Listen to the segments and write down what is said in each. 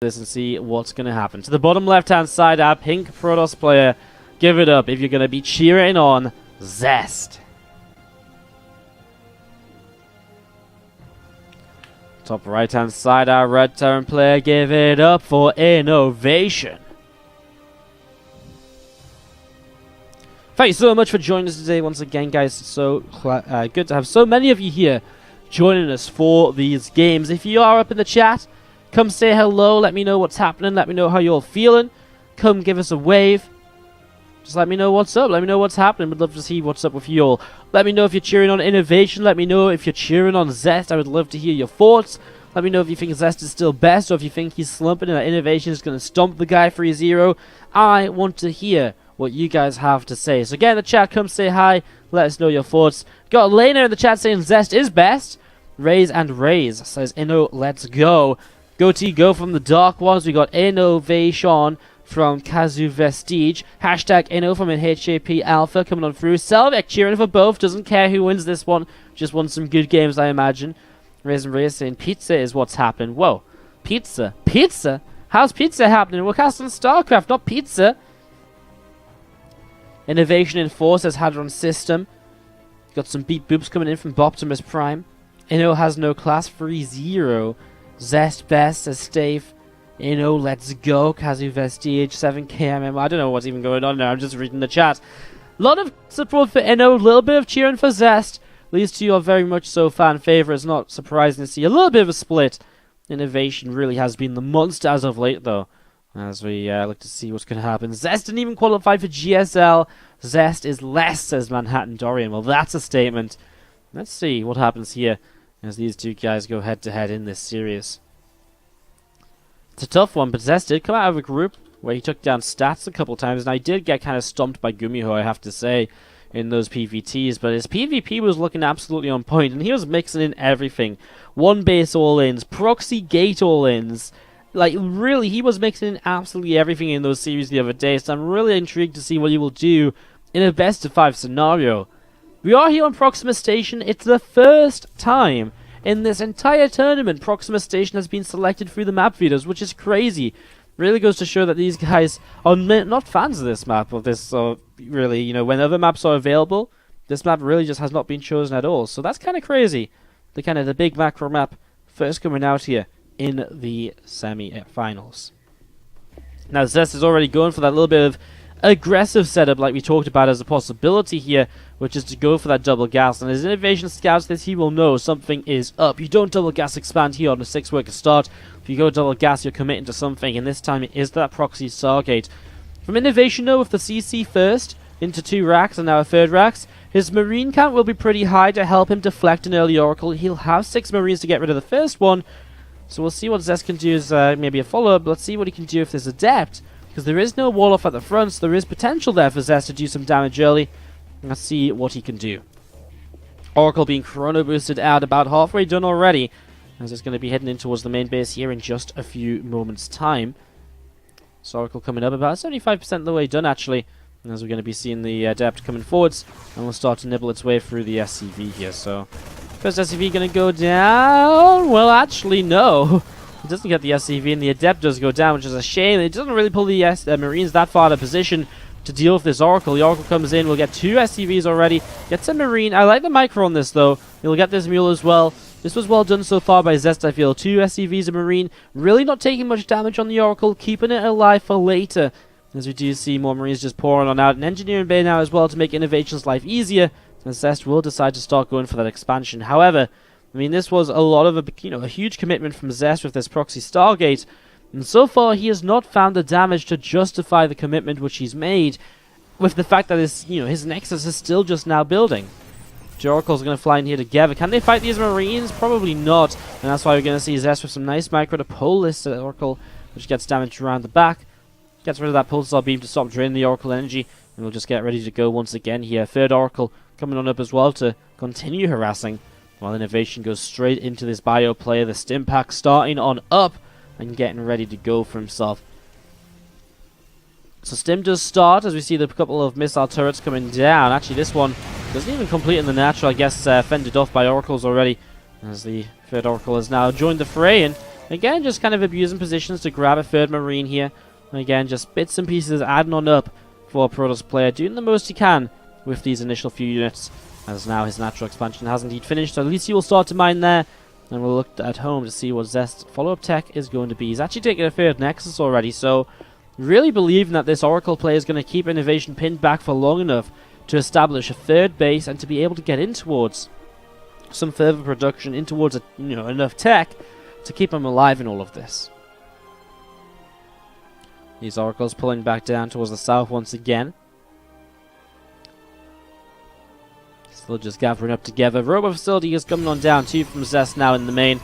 this and see what's going to happen. To the bottom left-hand side, our pink Protoss player. Give it up if you're going to be cheering on Zest. Top right-hand side, our red Terran player. Give it up for INnoVation. Thank you so much for joining us today once again, guys. It's so good to have so many of you here joining us for these games. If you are up in the chat, come say hello. Let me know what's happening. Let me know how you're all feeling. Come give us a wave. Just let me know what's up. Let me know what's happening. Would love to see what's up with you all. Let me know if you're cheering on INnoVation. Let me know if you're cheering on Zest. I would love to hear your thoughts. Let me know if you think Zest is still best or if you think he's slumping and that INnoVation is going to stomp the guy 3-0. I want to hear what you guys have to say. So get in the chat, come say hi, let us know your thoughts. Got Lena in the chat saying Zest is best. Raise and Raise says Inno, let's go. Goatee go from the Dark Ones. We got INnoVation from Kazu Vestige. Hashtag Inno from an HAP Alpha coming on through. Selvek cheering for both, doesn't care who wins this one. Just won some good games, I imagine. Raise and Raise saying pizza is what's happening. Whoa, pizza? Pizza? How's pizza happening? We're casting StarCraft, not pizza. INnoVation Enforce says Hadron System. Got some beat boops coming in from Boptimus Prime. Inno has no class 3-0. Zest best says Stave. Inno, let's go. Kazu Vestige 7KMM. I don't know what's even going on now. I'm just reading the chat. A lot of support for Inno, a little bit of cheering for Zest. These two are very much so fan favorites. Not surprising to see a little bit of a split. INnoVation really has been the monster as of late, though. As we look to see what's going to happen. Zest didn't even qualify for GSL. Zest is less, says Manhattan Dorian. Well, that's a statement. Let's see what happens here as these two guys go head-to-head in this series. It's a tough one, but Zest did come out of a group where he took down stats a couple times, and I did get kind of stomped by Gumiho, I have to say, in those PVTs, but his PvP was looking absolutely on point, and he was mixing in everything. One base all-ins, proxy gate all-ins. Like, really, he was mixing in absolutely everything in those series the other day, so I'm really intrigued to see what he will do in a best-of-5 scenario. We are here on Proxima Station. It's the first time in this entire tournament Proxima Station has been selected through the map feeders, which is crazy. Really goes to show that these guys are not fans of this map, of this, really, you know, when other maps are available, this map really just has not been chosen at all. So that's kind of crazy. The big macro map first coming out here in the semi-finals. Now Zest is already going for that little bit of aggressive setup like we talked about as a possibility here, which is to go for that double gas. And as INnoVation scouts this, he will know something is up. You don't double gas expand here on a 6-worker start. If you go double gas, you're committing to something, and this time it is that proxy stargate. From INnoVation though, with the CC first into 2 racks and now a 3rd racks, his marine count will be pretty high to help him deflect an early oracle. He'll have 6 marines to get rid of the first one. So we'll see what Zest can do as maybe a follow-up. Let's see what he can do if there's Adept. Because there is no wall off at the front, so there is potential there for Zest to do some damage early. Let's see what he can do. Oracle being chrono boosted out, about halfway done already. As it's going to be heading in towards the main base here in just a few moments' time. So Oracle coming up about 75% of the way done, actually. As we're going to be seeing the Adept coming forwards. And we'll start to nibble its way through the SCV here, so... First SCV going to go down? Well, actually, no. It doesn't get the SCV, and the Adept does go down, which is a shame. It doesn't really pull the Marines that far out of position to deal with this Oracle. The Oracle comes in. We'll get 2 SCVs already. Gets a Marine. I like the micro on this, though. You'll get this Mule as well. This was well done so far by Zest, I feel. 2 SCVs, a Marine. Really not taking much damage on the Oracle. Keeping it alive for later. As we do see more Marines just pouring on out. An Engineering Bay now as well to make INnoVation's life easier. And Zest will decide to start going for that expansion. However, I mean, this was a lot of a huge commitment from Zest with this proxy Stargate, and so far he has not found the damage to justify the commitment which he's made, with the fact that his Nexus is still just now building. The Oracle's going to fly in here together. Can they fight these Marines? Probably not, and that's why we're going to see Zest with some nice micro to pull this Oracle, which gets damaged around the back. Gets rid of that pulsar beam to stop draining the Oracle energy, and we'll just get ready to go once again here. 3rd Oracle coming on up as well to continue harassing, while INnoVation goes straight into this bio player. The stim pack starting on up and getting ready to go for himself. So stim does start as we see the couple of missile turrets coming down. Actually, this one doesn't even complete in the natural. I guess fended off by oracles already, as the 3rd Oracle has now joined the fray, and Again, just kind of abusing positions to grab a third Marine here. And again, just bits and pieces adding on up for a Protoss player, doing the most he can with these initial few units. As now his natural expansion has indeed finished, so at least he will start to mine there. And we'll look at home to see what Zest's follow-up tech is going to be. He's actually taking a third Nexus already, so really believing that this Oracle play is going to keep INnoVation pinned back for long enough to establish a third base and to be able to get in towards some further production, in towards enough tech to keep him alive in all of this. These Oracles pulling back down towards the south once again. Still just gathering up together. Robo facility is coming on down, 2 from Zest now in the main.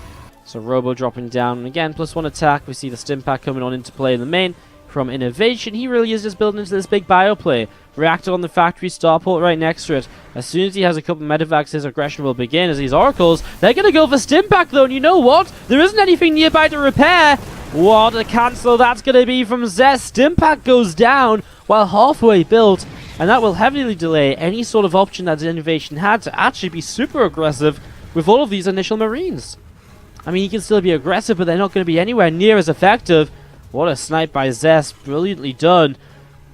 So Robo dropping down, and again, +1 attack. We see the stim pack coming on into play in the main from INnoVation. He really is just building into this big bio play. Reactor on the factory, starport right next to it. As soon as he has a couple medevacs, his aggression will begin as these Oracles, they're going to go for stim pack though, and you know what? There isn't anything nearby to repair. What a cancel that's going to be from Zest. Stim pack goes down while halfway built, and that will heavily delay any sort of option that INnoVation had to actually be super aggressive with all of these initial Marines. I mean, he can still be aggressive, but they're not going to be anywhere near as effective. What a snipe by Zest. Brilliantly done.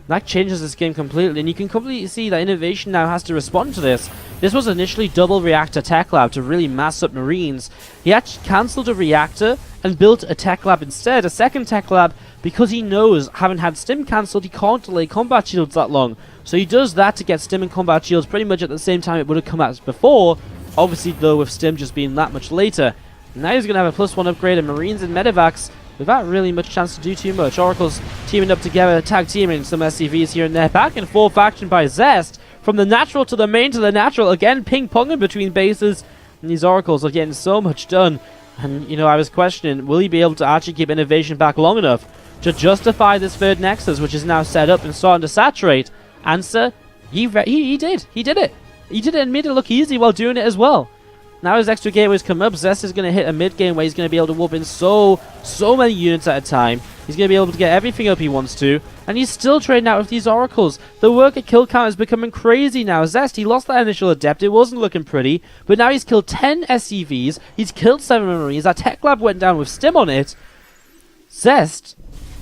That changes this game completely, and you can completely see that INnoVation now has to respond to this. This was initially double reactor tech lab to really mass up Marines. He actually cancelled a reactor and built a tech lab instead, a second tech lab, because he knows, having had stim cancelled, he can't delay combat shields that long. So he does that to get stim and combat shields pretty much at the same time it would have come out as before. Obviously, though, with stim just being that much later. Now he's going to have a +1 upgrade of Marines and medevacs without really much chance to do too much. Oracles teaming up together, tag teaming some SCVs here and there. Back and forth action by Zest. From the natural to the main to the natural. Again, ping-ponging between bases. And these Oracles are getting so much done. And, I was questioning, will he be able to actually keep INnoVation back long enough to justify this third Nexus, which is now set up and starting to saturate? Answer, he did. He did it. He did it and made it look easy while doing it as well. Now his extra gateways come up. Zest is going to hit a mid-game where he's going to be able to whoop in so many units at a time. He's going to be able to get everything up he wants to. And he's still trading out with these Oracles. The work at kill count is becoming crazy now. Zest, he lost that initial Adept. It wasn't looking pretty. But now he's killed 10 SCVs. He's killed 7 Marines. That tech lab went down with stim on it. Zest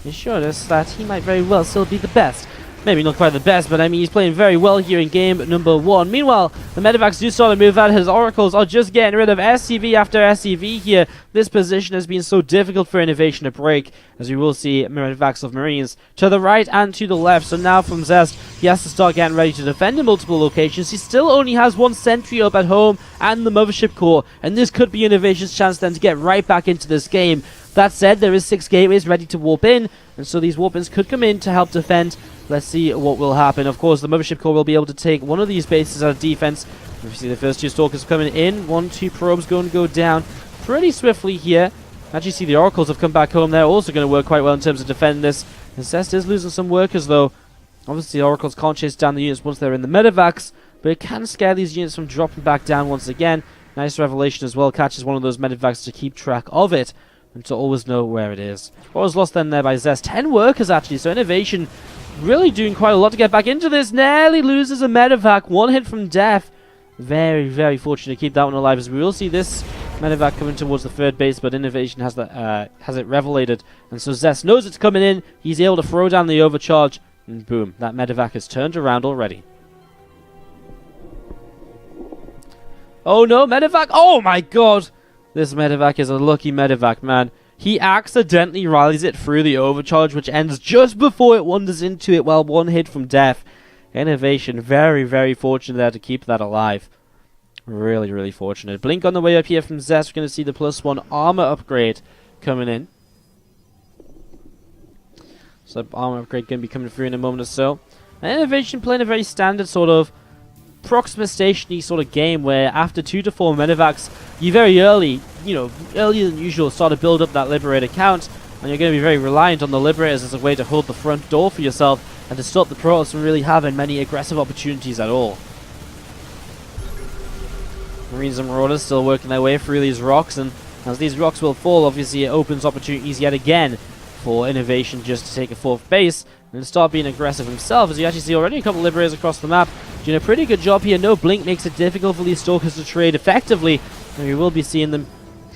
is showing us that he might very well still be the best. Maybe not quite the best, but I mean, he's playing very well here in game number 1. Meanwhile, the medevacs do start to move out. His Oracles are just getting rid of SCV after SCV here. This position has been so difficult for INnoVation to break, as we will see medevacs of Marines to the right and to the left. So now from Zest, he has to start getting ready to defend in multiple locations. He still only has 1 sentry up at home and the mothership core, and this could be INnoVation's chance then to get right back into this game. That said, there is 6 gateways ready to warp in, and so these warp-ins could come in to help defend. Let's see what will happen. Of course, the mothership core will be able to take one of these bases out of defense. We see the first 2 stalkers coming in. 1, 2 probes going to go down pretty swiftly here. Actually, see the Oracles have come back home. They're also going to work quite well in terms of defending this. And Zest is losing some workers, though. Obviously, the Oracles can't chase down the units once they're in the medevacs, but it can scare these units from dropping back down once again. Nice revelation as well. Catches one of those medevacs to keep track of it and to always know where it is. What was lost then there by Zest? 10 workers, actually. So INnoVation really doing quite a lot to get back into this. Nearly loses a medevac. 1 hit from death. Very, very fortunate to keep that one alive, as we will see this medevac coming towards the third base, but INnoVation has it revelated, and so Zest knows it's coming in. He's able to throw down the overcharge, and boom, that medevac is turned around already. Oh no, medevac! Oh my god! This medevac is a lucky medevac, man. He accidentally rallies it through the overcharge, which ends just before it wanders into it while 1 hit from death. INnoVation, very, very fortunate there to keep that alive. Really, really fortunate. Blink on the way up here from Zest. We're going to see the +1 armor upgrade coming in. So armor upgrade going to be coming through in a moment or so. And INnoVation playing a very standard sort of Proxima Station-y sort of game where after 2 to 4 medevacs, you very early, earlier than usual, start to build up that liberator count, and you're going to be very reliant on the liberators as a way to hold the front door for yourself and to stop the Protoss from really having many aggressive opportunities at all. Marines and Marauders still working their way through these rocks, and as these rocks will fall, obviously it opens opportunities yet again for INnoVation just to take a 4th base and start being aggressive himself. As you actually see already a couple of liberators across the map doing a pretty good job here. No blink makes it difficult for these stalkers to trade effectively, and we will be seeing them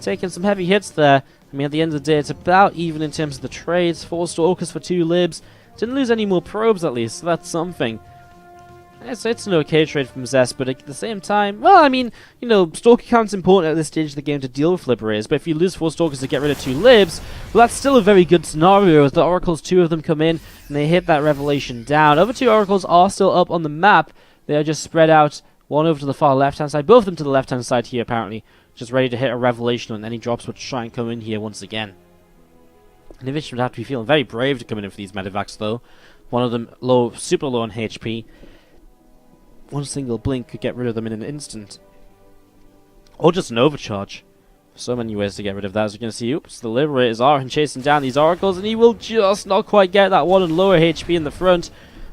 taking some heavy hits there I mean, at the end of the day, it's about even in terms of the trades. 4 Stalkers for 2 Libs. Didn't lose any more probes, at least, so that's something. It's an okay trade from Zest, but at the same time, well, I mean, you know, Stalker count's important at this stage of the game to deal with Liberators, but if you lose 4 Stalkers to get rid of 2 Libs, well, that's still a very good scenario, as the Oracles, 2 of them come in, and they hit that Revelation down. Other 2 Oracles are still up on the map. They are just spread out, one over to the far left-hand side, both of them to the left-hand side here, apparently, just ready to hit a Revelation on any drops which try and come in here once again. INnoVation would have to be feeling very brave to come in for these medevacs, though. One of them low, super low on HP. One single blink could get rid of them in an instant. Or just an overcharge. So many ways to get rid of that, as you can see. Oops, the Liberators are chasing down these Oracles, and he will just not quite get that one on lower HP in the front.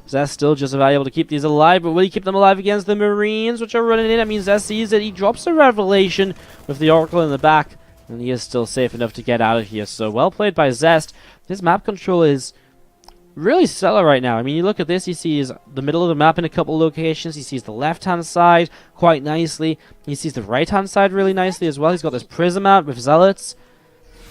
Zest still just about able to keep these alive, but will he keep them alive against the Marines, which are running in? I mean, Zest sees it. He drops a Revelation with the Oracle in the back, and he is still safe enough to get out of here. So, well played by Zest. His map control is really stellar right now. I mean, you look at this, he sees the middle of the map in a couple of locations. He sees the left-hand side quite nicely. He sees the right-hand side really nicely as well. He's got this prism out with Zealots.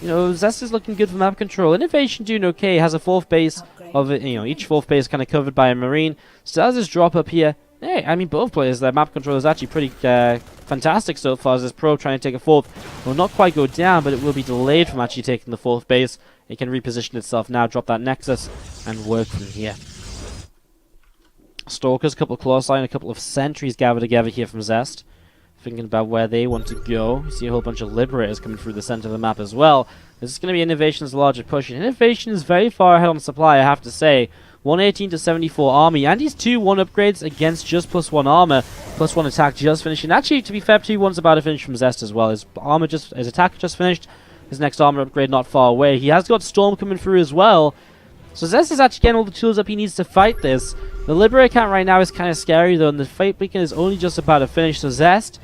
You know, Zest is looking good for map control. INnoVation doing okay. Has a 4th base of it. You know, each 4th base kind of covered by a Marine. Still has this drop up here. Hey, I mean, both players, their map control is actually pretty fantastic so far, as this probe trying to take a 4th will not quite go down, but it will be delayed from actually taking the 4th base. It can reposition itself now, drop that Nexus, and work from here. Stalkers, a couple of Claw Sign, a couple of Sentries gathered together here from Zest. Thinking about where they want to go. You see a whole bunch of Liberators coming through the center of the map as well. This is going to be INnoVation's larger push. And INnoVation is very far ahead on supply, I have to say. 118 to 74 army, and his 2-1 upgrades against just +1 armor, +1 attack just finishing. Actually, to be fair, 2-1's about to finish from Zest as well. His attack just finished. His next armor upgrade not far away. He has got Storm coming through as well. So Zest is actually getting all the tools up he needs to fight this. The Liberator count right now is kind of scary though, and the fight beacon is only just about to finish. So Zest,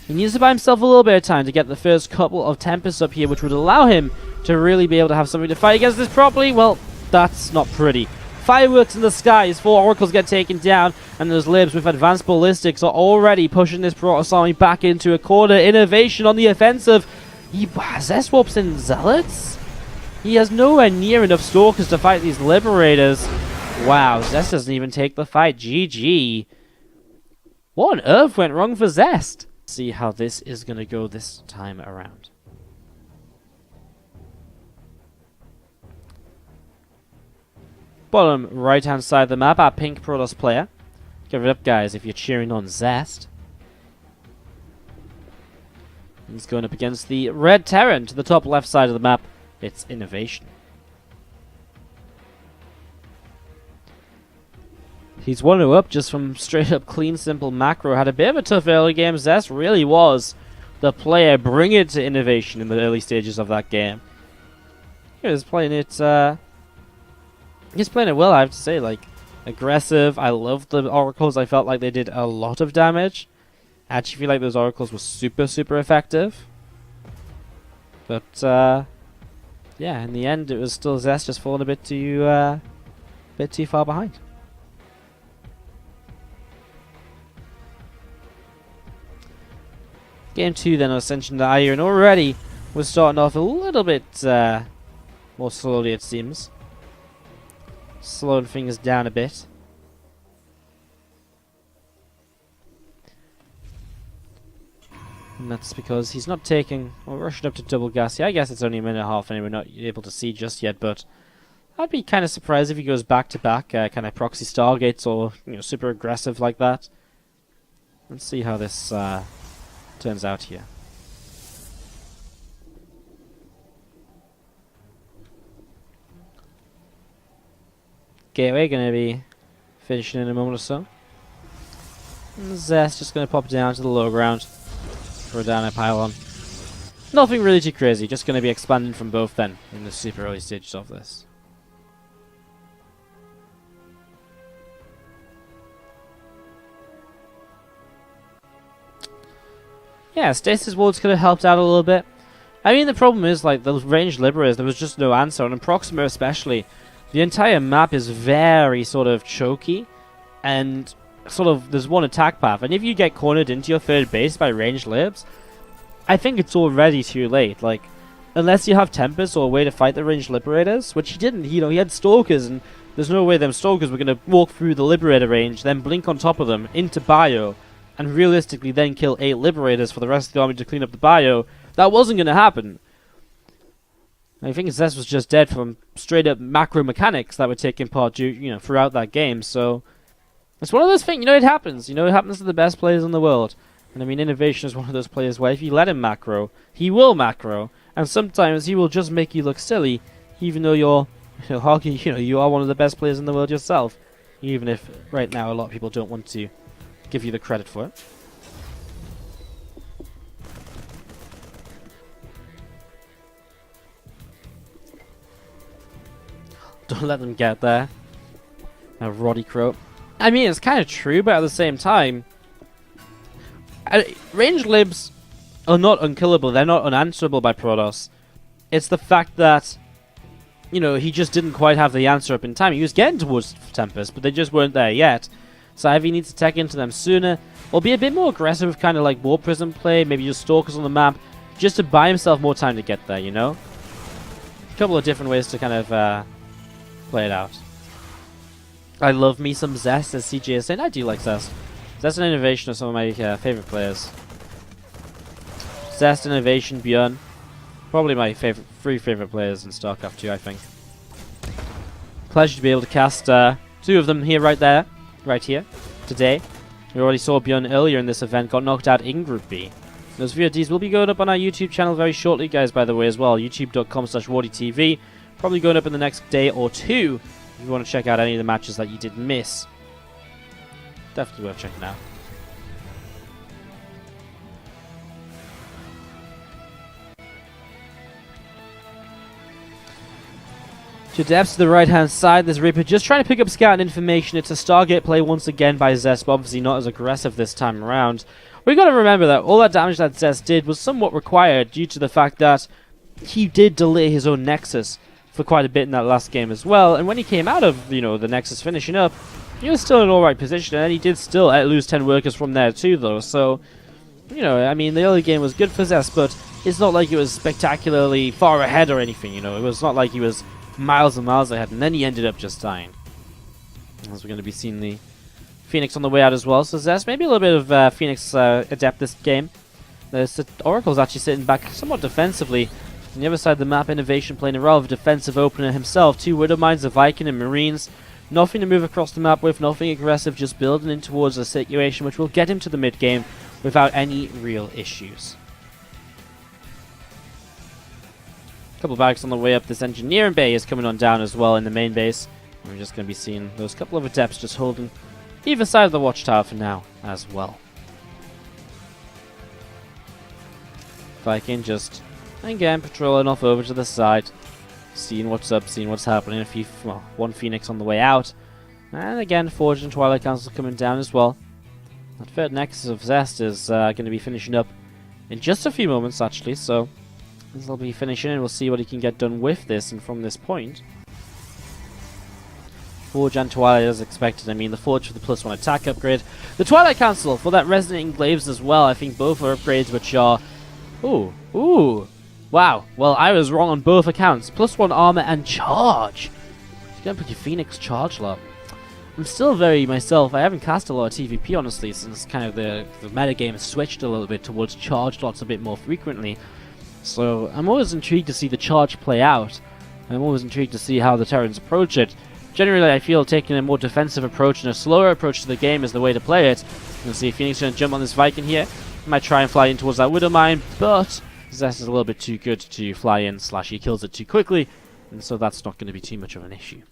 he needs to buy himself a little bit of time to get the first couple of Tempests up here, which would allow him to really be able to have something to fight against this properly. Well, that's not pretty. Fireworks in the sky as 4 Oracles get taken down, and those Libs with advanced ballistics are already pushing this Protoss army back into a corner. INnoVation on the offensive. Zest swaps in Zealots? He has nowhere near enough Stalkers to fight these Liberators. Wow, Zest doesn't even take the fight. GG. What on earth went wrong for Zest? See how this is going to go this time around. Bottom right hand side of the map, our pink Protoss player. Give it up, guys, if you're cheering on Zest. He's going up against the red Terran to the top left side of the map. It's INnoVation. He's 1-0 up just from straight up clean, simple macro. Had a bit of a tough early game. Zest really was the player. Bring it to INnoVation in the early stages of that game. He was playing it. He's playing it well, I have to say. Like, aggressive. I loved the Oracles. I felt like they did a lot of damage. I actually feel like those Oracles were super, super effective. But, yeah, in the end, it was still Zest just falling a bit too far behind. Game 2 then, Ascension to Iron. Already, we're starting off a little bit more slowly, it seems. Slowing things down a bit. And that's because he's not taking, or rushing up to double gas. Yeah, I guess it's only a minute and a half and we're not able to see just yet, but I'd be kind of surprised if he goes back to back, kind of proxy stargates or, you know, super aggressive like that. Let's see how this turns out here. Gateway going to be finishing in a moment or so. And Zest just going to pop down to the low ground for a down pylon. Nothing really too crazy, just going to be expanding from both then in the super early stages of this. Yeah, Stasis Wards could have helped out a little bit. I mean, the problem is, like, those ranged Liberators, there was just no answer, and in Proxima especially, the entire map is very sort of choky, and sort of there's one attack path, and if you get cornered into your third base by ranged Libs, I think it's already too late. Like, unless you have Tempest or a way to fight the ranged Liberators, which he didn't. You know, he had Stalkers, and there's no way them Stalkers were going to walk through the Liberator range, then blink on top of them into Bio, and realistically then kill 8 Liberators for the rest of the army to clean up the Bio. That wasn't going to happen. I think Zest was just dead from straight up macro mechanics that were taking part, throughout that game. So it's one of those things. It happens. It happens to the best players in the world. And I mean, INnoVation is one of those players where if you let him macro, he will macro, and sometimes he will just make you look silly, even though you're, you are one of the best players in the world yourself. Even if right now a lot of people don't want to give you the credit for it. Don't let them get there. A Roddy Crow. I mean, it's kind of true, but at the same time, ranged libs are not unkillable. They're not unanswerable by Protoss. It's the fact that, he just didn't quite have the answer up in time. He was getting towards Tempest, but they just weren't there yet. So either he needs to tech into them sooner, or be a bit more aggressive with kind of like War Prism play, maybe use Stalkers on the map, just to buy himself more time to get there, A couple of different ways to kind of play it out. I love me some Zest, as CJ is saying. I do like Zest. Zest and INnoVation are some of my favorite players. Zest, INnoVation, Bjorn. Probably my three favorite players in StarCraft 2, I think. Pleasure to be able to cast 2 of them here, right here, today. We already saw Bjorn earlier in this event, got knocked out in Group B. Those VODs will be going up on our YouTube channel very shortly, guys, by the way, as well. youtube.com/WardiTV. Probably going up in the next day or 2 if you want to check out any of the matches that you did miss. Definitely worth checking out. To depths to the right-hand side, there's Reaper just trying to pick up scout and information. It's a Stargate play once again by Zest, but obviously not as aggressive this time around. We've got to remember that all that damage that Zest did was somewhat required due to the fact that he did delay his own Nexus for quite a bit in that last game as well. And when he came out of, the Nexus finishing up, he was still in an alright position, and he did still lose 10 workers from there too, though. So, I mean, the early game was good for Zest, but it's not like it was spectacularly far ahead or anything, It was not like he was miles and miles ahead, and then he ended up just dying. As we're going to be seeing the Phoenix on the way out as well. So Zest, maybe a little bit of Phoenix adept this game. The Oracle's actually sitting back somewhat defensively. On the other side of the map, INnoVation playing a rather defensive opener himself. 2 Widow Mines, a Viking and Marines. Nothing to move across the map with, nothing aggressive, just building in towards a situation which will get him to the mid-game without any real issues. Couple of barracks on the way up. This engineering bay is coming on down as well in the main base. We're just going to be seeing those couple of adepts just holding either side of the watchtower for now as well. Viking just, again, patrolling off over to the side, seeing what's up, seeing what's happening. One Phoenix on the way out. And again, Forge and Twilight Council coming down as well. That third Nexus of Zest is going to be finishing up in just a few moments, actually, so this will be finishing, and we'll see what he can get done with this and from this point. Forge and Twilight as expected. I mean, the Forge for the +1 attack upgrade. The Twilight Council for that Resonating Glaives as well. I think both are upgrades which are... Ooh. Wow. Well, I was wrong on both accounts. +1 armor and charge. You're going to put your Phoenix charge lot. I'm still myself, I haven't cast a lot of TvP, honestly, since kind of the metagame has switched a little bit towards charge lots a bit more frequently. So I'm always intrigued to see the charge play out. I'm always intrigued to see how the Terrans approach it. Generally, I feel taking a more defensive approach and a slower approach to the game is the way to play it. You'll see Phoenix going to jump on this Viking here. Might try and fly in towards that Widow Mine, but Zest is a little bit too good to fly in, / he kills it too quickly, and so that's not going to be too much of an issue.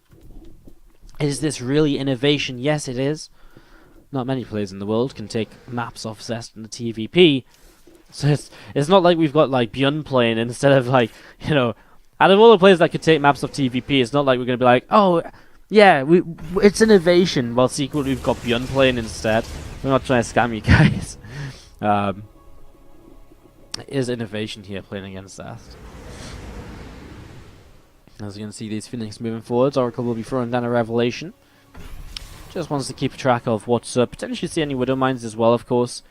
Is this really INnoVation? Yes, it is. Not many players in the world can take maps off Zest in the TvP. So it's not like we've got like Bjorn playing instead of like, out of all the players that could take maps off TvP, it's not like we're going to be like, oh, yeah, it's INnoVation. Well, secretly we've got Bjorn playing instead. We're not trying to scam you guys. Is INnoVation here playing against Zest? As you can see these Phoenix moving forwards, Oracle will be throwing down a Revelation. Just wants to keep track of what's up. Potentially see any Widow Mines as well, of course.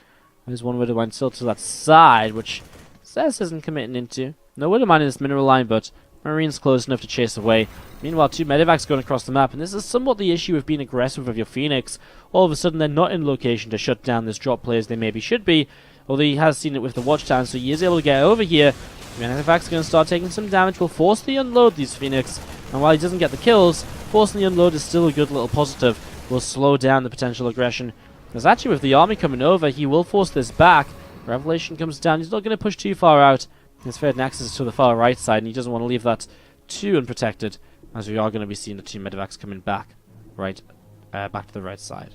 There's one Widow Mine still to that side, which Zest isn't committing into. No one minding this mineral line, but Marine's close enough to chase away. Meanwhile, 2 medevacs going across the map, and this is somewhat the issue with being aggressive with your Phoenix. All of a sudden, they're not in location to shut down this drop play as they maybe should be, although he has seen it with the watch time, so he is able to get over here. Medevac's going to start taking some damage, will force the unload these Phoenix, and while he doesn't get the kills, forcing the unload is still a good little positive. Will slow down the potential aggression. Because actually with the army coming over, he will force this back. Revelation comes down, he's not going to push too far out. His third nexus is to the far right side, and he doesn't want to leave that too unprotected, as we are going to be seeing the 2 medevacs coming back to the right side.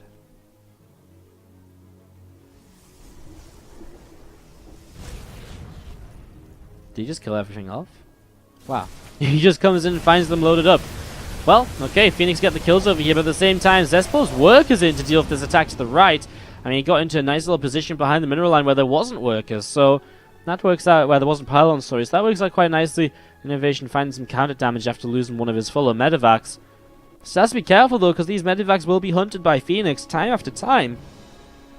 Did he just kill everything off? Wow. He just comes in and finds them loaded up. Well, okay, Phoenix get the kills over here, but at the same time, Zest pulls workers in to deal with this attack to the right. I mean, he got into a nice little position behind the mineral line where there wasn't workers, so that works out, where there wasn't pylons, sorry, so that works out quite nicely. INnoVation finding some counter damage after losing one of his fuller medevacs. So has to be careful though, because these medevacs will be hunted by Phoenix time after time.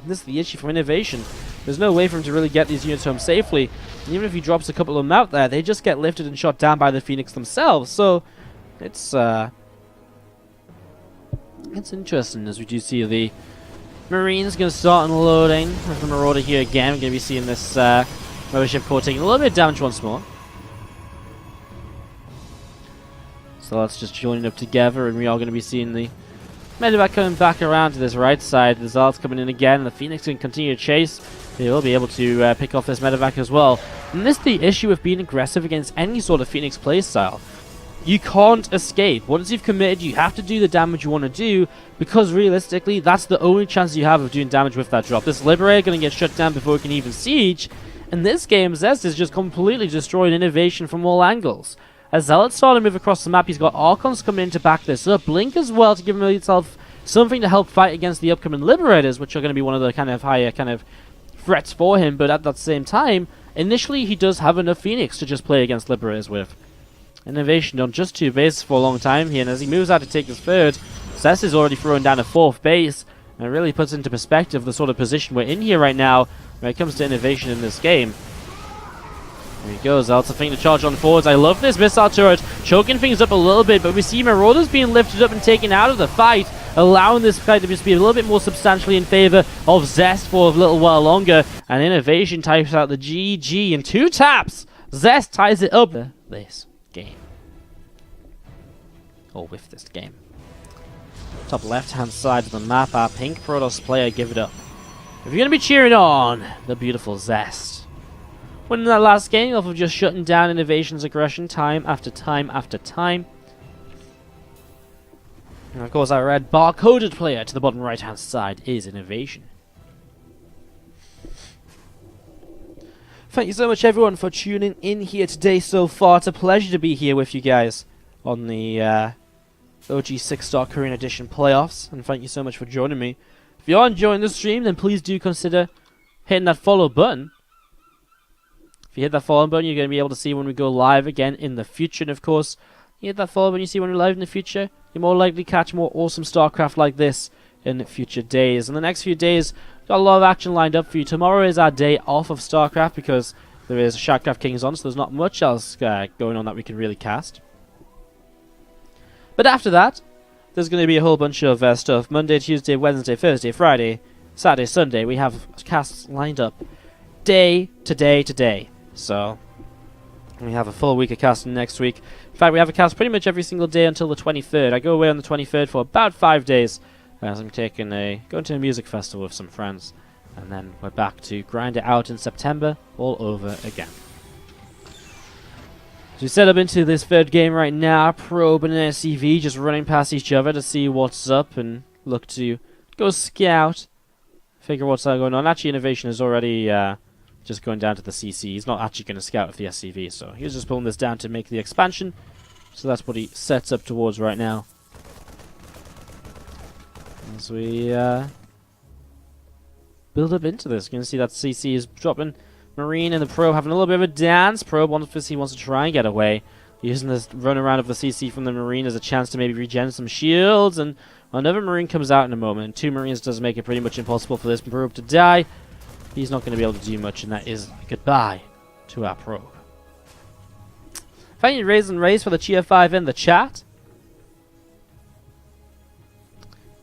And this is the issue for INnoVation. There's no way for him to really get these units home safely. And even if he drops a couple of them out there, they just get lifted and shot down by the Phoenix themselves. So it's interesting, as we do see the Marines going to start unloading with the Marauder here again. We're going to be seeing this Mothership Core taking a little bit of damage once more. So let's just join up together, and we are going to be seeing the medevac coming back around to this right side. The Zealots coming in again, and the Phoenix can continue to chase. They will be able to pick off this medevac as well. And this is the issue with being aggressive against any sort of Phoenix playstyle. You can't escape. Once you've committed, you have to do the damage you want to do, because realistically, that's the only chance you have of doing damage with that drop. This Liberator going to get shut down before it can even siege. In this game, Zest is just completely destroying INnoVation from all angles. As Zealot started to move across the map, he's got Archons coming in to back this up. Blink as well to give himself something to help fight against the upcoming Liberators, which are going to be one of the kind of higher threats for him. But at that same time, initially he does have enough Phoenix to just play against Liberators with. INnoVation on just 2 bases for a long time here, and as he moves out to take his third, Zest is already throwing down a 4th base, and it really puts into perspective the sort of position we're in here right now when it comes to INnoVation in this game. There he goes, Zealots are to charge on forwards. I love this missile turret, choking things up a little bit, but we see Marauders being lifted up and taken out of the fight, allowing this fight to just be a little bit more substantially in favor of Zest for a little while longer, and INnoVation types out the GG in 2 taps. Zest ties it up this game. Or with this game. Top left-hand side of the map, our pink Protoss player, give it up. If you're going to be cheering on the beautiful Zest, winning that last game off of just shutting down INnoVation's aggression time after time after time. And of course, our red bar-coded player to the bottom right-hand side is INnoVation. Thank you so much, everyone, for tuning in here today so far. It's a pleasure to be here with you guys on the OG 6-Star Korean Edition playoffs, and thank you so much for joining me. If you are enjoying the stream, then please do consider hitting that follow button. If you hit that follow button, you're going to be able to see when we go live again in the future, and of course, you hit that follow button, you see when we're live in the future, you're more likely to catch more awesome StarCraft like this in future days. In the next few days, got a lot of action lined up for you. Tomorrow is our day off of StarCraft because there is Sharkcraft Kings on, so there's not much else going on that we can really cast. But after that, there's going to be a whole bunch of stuff. Monday, Tuesday, Wednesday, Thursday, Friday, Saturday, Sunday. We have casts lined up day to day to day. So we have a full week of casting next week. In fact, we have a cast pretty much every single day until the 23rd. I go away on the 23rd for about 5 days. As I'm going to a music festival with some friends, and then we're back to grind it out in September all over again. So we set up into this third game right now. Probe and an SCV just running past each other to see what's up and look to go scout, figure what's going on. Actually, INnoVation is already just going down to the CC. He's not actually going to scout with the SCV, so he's just pulling this down to make the expansion. So that's what he sets up towards right now. As we build up into this, you're going to see that CC is dropping. Marine and the Probe having a little bit of a dance. Probe obviously wants to try and get away, using this run around of the CC from the Marine as a chance to maybe regen some shields. And another Marine comes out in a moment. 2 Marines does make it pretty much impossible for this Probe to die. He's not going to be able to do much, and that is goodbye to our Probe. Thank you, Raisin Race, for the Cheer 5 in the chat.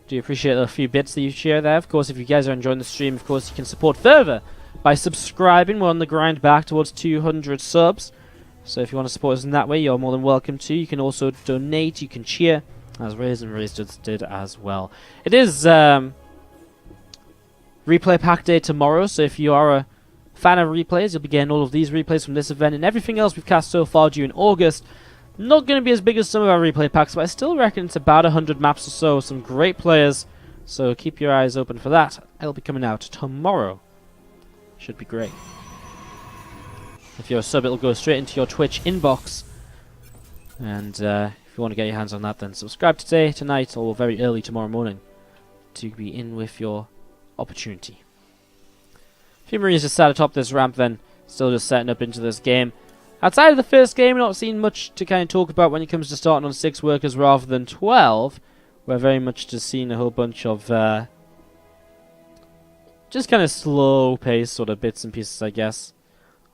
Do appreciate the few bits that you share there. Of course, if you guys are enjoying the stream, of course, you can support further by subscribing. We're on the grind back towards 200 subs. So if you want to support us in that way, you're more than welcome to. You can also donate, you can cheer, as Raisin Race did as well. It is replay pack day tomorrow, so if you are a fan of replays, you'll be getting all of these replays from this event and everything else we've cast so far during August. Not going to be as big as some of our replay packs, but I still reckon it's about 100 maps or so. Some great players, so keep your eyes open for that. It'll be coming out tomorrow. Should be great. If you're a sub, it'll go straight into your Twitch inbox. And if you want to get your hands on that, then subscribe today, tonight, or very early tomorrow morning to be in with your opportunity. A few Marines just sat atop this ramp then, still just setting up into this game. Outside of the first game, we're not seeing much to kind of talk about when it comes to starting on 6 workers rather than 12. We're very much just seeing a whole bunch of just kind of slow pace sort of bits and pieces, I guess.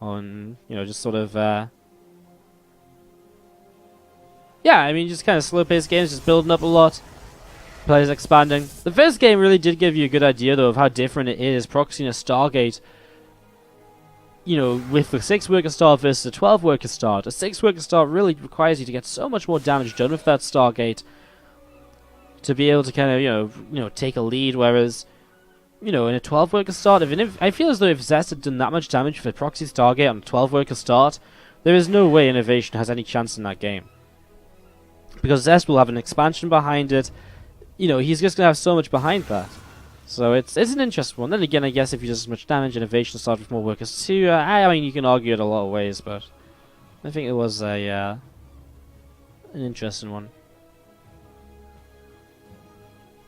On, you know, just sort of yeah, I mean, just kind of slow paced games, just building up a lot, players expanding. The first game really did give you a good idea though of how different it is. Proxy and a Stargate, you know, with the 6 worker start versus a 12 worker start. A 6 worker start really requires you to get so much more damage done with that Stargate to be able to kind of, you know, take a lead, whereas, you know, in a 12 worker start, I feel as though if Zest had done that much damage for Proxy Stargate on a 12 worker start, there is no way INnoVation has any chance in that game. Because Zest will have an expansion behind it. You know, he's just going to have so much behind that. So it's an interesting one. Then again, I guess if you do as much damage, INnoVation started with more workers too. I mean, you can argue it a lot of ways, but I think it was an interesting one.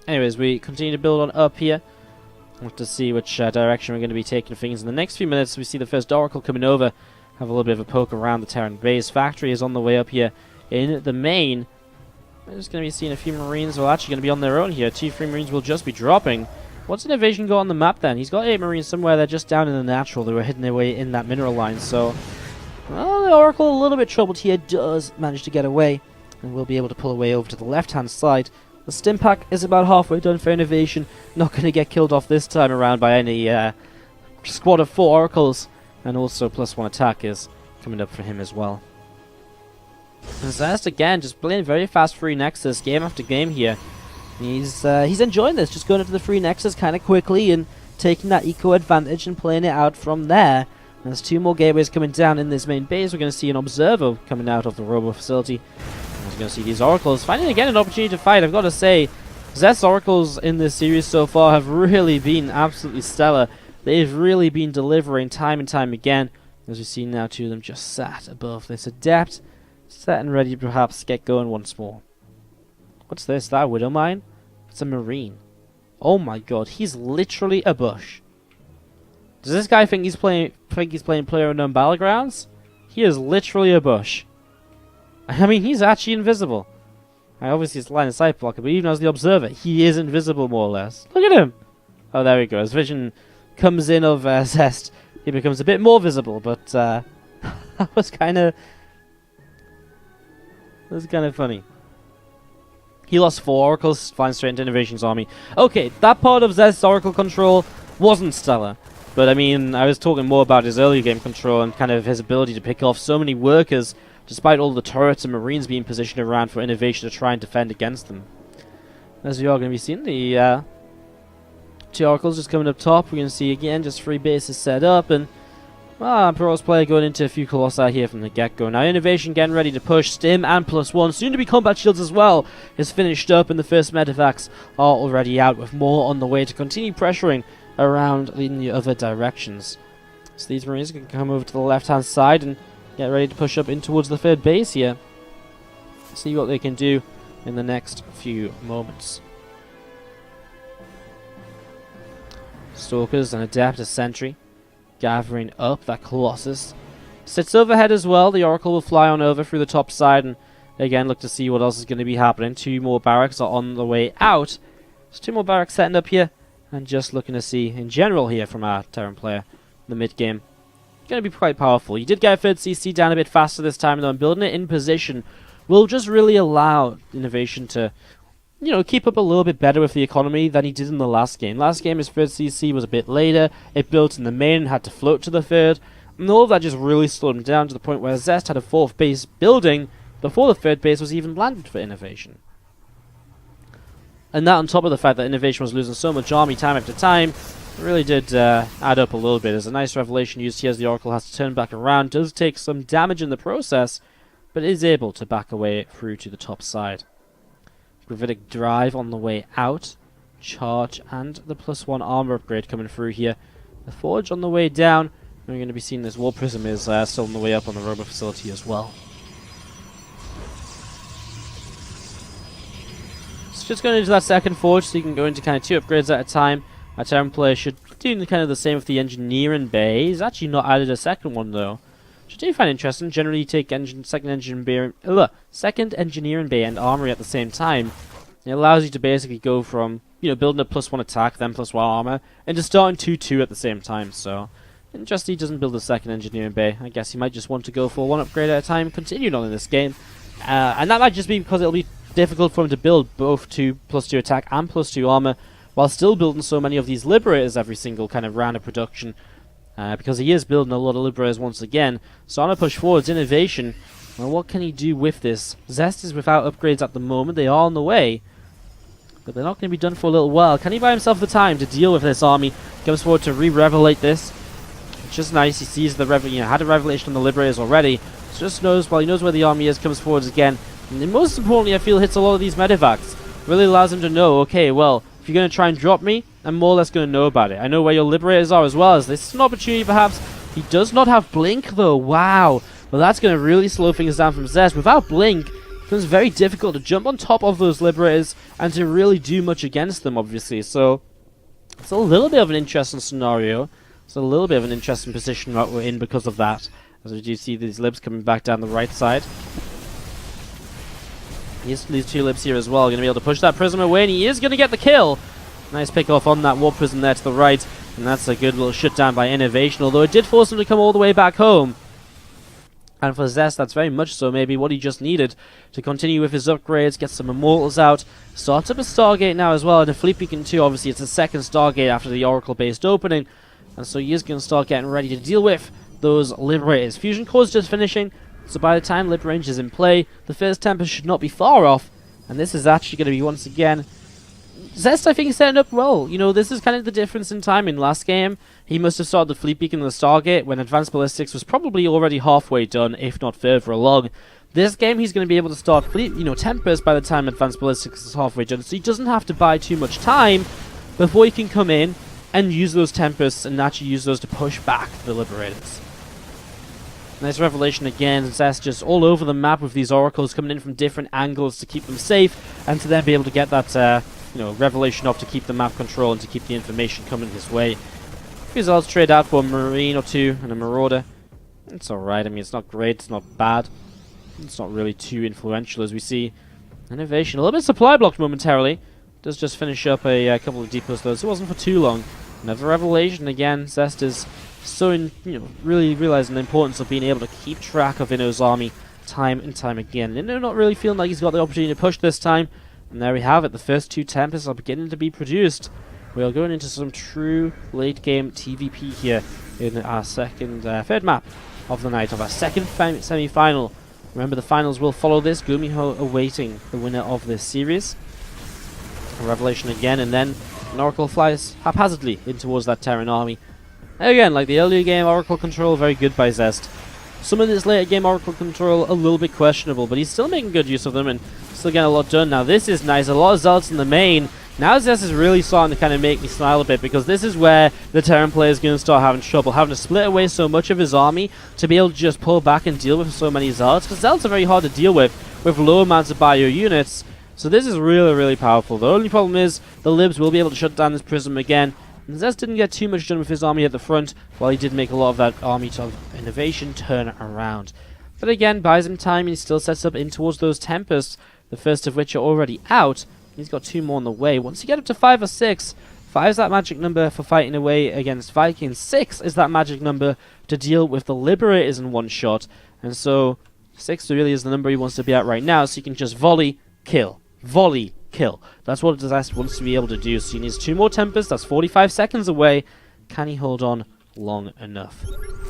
Anyways, we continue to build on up here. We'll have to see which direction we're going to be taking things. In the next few minutes, we see the first Oracle coming over. Have a little bit of a poke around the Terran base. Factory is on the way up here in the main. We're just going to be seeing a few Marines. Well, actually going to be on their own here. 2-3 Marines will just be dropping. What's INnoVation got on the map then? He's got 8 Marines somewhere. They're just down in the natural. They were hidden their way in that mineral line. So, well, the Oracle a little bit troubled here. Does manage to get away. And will be able to pull away over to the left-hand side. The stim pack is about halfway done for INnoVation. Not going to get killed off this time around by any squad of 4 Oracles. And also +1 attack is coming up for him as well. And Zest again just playing very fast free Nexus game after game here. He's enjoying this, just going into the free Nexus kind of quickly and taking that eco advantage and playing it out from there. And there's 2 more gateways coming down in this main base. We're going to see an observer coming out of the robo facility. We're going to see these Oracles finding again an opportunity to fight. I've got to say, Zest's Oracles in this series so far have really been absolutely stellar. They've really been delivering time and time again. As we see now, 2 of them just sat above this Adept, set and ready to perhaps get going once more. What's this? Is that a Widow Mine? It's a Marine. Oh my god, he's literally a bush. Does this guy think he's playing PlayerUnknown Battlegrounds? He is literally a bush. I mean, he's actually invisible. Obviously it's line of sight blocker, but even as the observer, he is invisible more or less. Look at him! Oh, there we go. As vision comes in of Zest, he becomes a bit more visible, but that was kind of funny. He lost 4 Oracles, flying straight into INnoVation's army. Okay, that part of Zest's Oracle control wasn't stellar. But I mean, I was talking more about his early game control and kind of his ability to pick off so many workers, despite all the turrets and Marines being positioned around for INnoVation to try and defend against them. As we are going to be seeing, the 2 Oracles just coming up top. We're going to see again just 3 bases set up, and Pro's player going into a few Colossi here from the get-go. Now INnoVation getting ready to push. Stim and +1, soon to be combat shields as well, is finished up, and the first medevacts are already out, with more on the way to continue pressuring around in the other directions. So these Marines can come over to the left-hand side and get ready to push up in towards the 3rd base here. See what they can do in the next few moments. Stalkers and Adept, a sentry, gathering up. That Colossus sits overhead as well. The Oracle will fly on over through the top side and again look to see what else is going to be happening. 2 more barracks are on the way out. There's 2 more barracks setting up here, and just looking to see in general here from our Terran player in the mid game going to be quite powerful. You did get a third CC down a bit faster this time, though, and building it in position will just really allow INnoVation to, you know, keep up a little bit better with the economy than he did in the last game. Last game, his third CC was a bit later. It built in the main and had to float to the third. And all of that just really slowed him down to the point where Zest had a fourth base building before the third base was even landed for INnoVation. And that on top of the fact that INnoVation was losing so much army time after time, it really did add up a little bit. There's a nice revelation used here as the Oracle has to turn back around. Does take some damage in the process, but is able to back away through to the top side. Gravitic Drive on the way out. Charge and the +1 armor upgrade coming through here. The Forge on the way down. And we're going to be seeing this War Prism is still on the way up on the Robo facility as well. So just going into that second Forge so you can go into kind of 2 upgrades at a time. Our Templar should do kind of the same with the Engineering Bay. He's actually not added a second one though, which I do find interesting. Generally you take second Engineering Bay and Armory at the same time. It allows you to basically go from, you know, building a +1 attack, then +1 armor, and just starting 2-2 at the same time. So, interesting he doesn't build a second Engineering Bay. I guess he might just want to go for 1 upgrade at a time, continuing on in this game. And that might just be because it'll be difficult for him to build both +2 attack and +2 armor, while still building so many of these Liberators every single kind of round of production. Because he is building a lot of Liberators once again. So on a push forwards, INnoVation, well, what can he do with this? Zest is without upgrades at the moment. They are on the way, but they're not going to be done for a little while. Can he buy himself the time to deal with this army? Comes forward to re-revelate this. It's just nice. He sees the had a revelation on the Liberators already. So just knows, well, he knows where the army is, comes forwards again. And then most importantly, I feel hits a lot of these medevacs. Really allows him to know, okay, well, if you're going to try and drop me, I'm more or less going to know about it. I know where your Liberators are as well, as this is an opportunity perhaps. He does not have Blink though, wow. Well, that's going to really slow things down from Zest. Without Blink, it becomes very difficult to jump on top of those Liberators and to really do much against them, obviously. So, it's a little bit of an interesting scenario. It's a little bit of an interesting position that we're in because of that. As we do see these Libs coming back down the right side. These 2 Libs here as well, going to be able to push that Prism away, and he is going to get the kill. Nice pick off on that War Prism there to the right, and that's a good little shutdown by INnoVation, although it did force him to come all the way back home. And for Zest, that's very much so maybe what he just needed to continue with his upgrades, get some Immortals out, start up a Stargate now as well, and a Fleet Beacon too. Obviously, it's the second Stargate after the Oracle-based opening, and so he is going to start getting ready to deal with those Liberators. Fusion Core is just finishing, so by the time Lib Range is in play, the first Tempest should not be far off, and this is actually going to be once again Zest, I think, is setting up well. You know, this is kind of the difference in timing. Last game, he must have started the Fleet Beacon and the Stargate when Advanced Ballistics was probably already halfway done, if not further along. This game, he's going to be able to start Tempest by the time Advanced Ballistics is halfway done, so he doesn't have to buy too much time before he can come in and use those Tempests and actually use those to push back the Liberators. Nice revelation again. Zest just all over the map with these Oracles coming in from different angles to keep them safe and to then be able to get that revelation off to keep the map control and to keep the information coming his way. Results trade out for a Marine or 2 and a Marauder. It's alright. I mean, it's not great. It's not bad. It's not really too influential as we see. INnoVation. A little bit supply blocked momentarily. Does just finish up a couple of depots though, so it wasn't for too long. Another revelation again. Zest is really realizing the importance of being able to keep track of Inno's army time and time again. Inno not really feeling like he's got the opportunity to push this time. And there we have it. The first 2 Tempests are beginning to be produced. We are going into some true late-game TvP here in our third map of the night, of our second semi-final. Remember, the finals will follow this. Gumiho awaiting the winner of this series. A revelation again, and then an Oracle flies haphazardly in towards that Terran army. Again, like the earlier game, Oracle control very good by Zest. Some of this later game Oracle control a little bit questionable, but he's still making good use of them and still getting a lot done. Now this is nice, a lot of Zealots in the main. Now Zest is really starting to kind of make me smile a bit, because this is where the Terran player is going to start having trouble, having to split away so much of his army to be able to just pull back and deal with so many Zealots, because Zealots are very hard to deal with low amounts of bio units. So this is really, really powerful. The only problem is the Libs will be able to shut down this Prism again. And Zest didn't get too much done with his army at the front, while he did make a lot of that army of INnoVation turn around. But again, buys him time, and he still sets up in towards those Tempests, the first of which are already out. He's got 2 more on the way. Once you get up to 5 or 6, 5 is that magic number for fighting away against Vikings. 6 is that magic number to deal with the Liberators in one shot. And so 6 really is the number he wants to be at right now, so you can just volley, kill. Volley, kill. That's what Zest wants to be able to do. So he needs 2 more Tempests. That's 45 seconds away. Can he hold on long enough?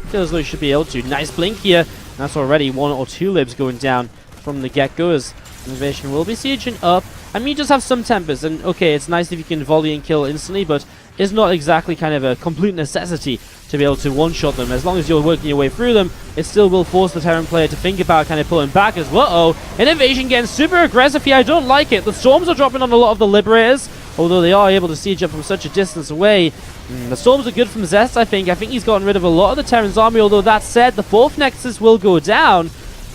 Feels as though he should be able to. Nice blink here. And that's already 1 or 2 libs going down from the get-go as INnoVation will be sieging up. I mean, you just have some Tempests, and okay, it's nice if you can volley and kill instantly, but it's not exactly kind of a complete necessity to be able to one-shot them. As long as you're working your way through them, it still will force the Terran player to think about kind of pulling back as well. INnoVation getting super aggressive here. I don't like it. The Storms are dropping on a lot of the Liberators, although they are able to siege up from such a distance away. The Storms are good from Zest, I think. I think he's gotten rid of a lot of the Terran's army, although that said, the 4th Nexus will go down.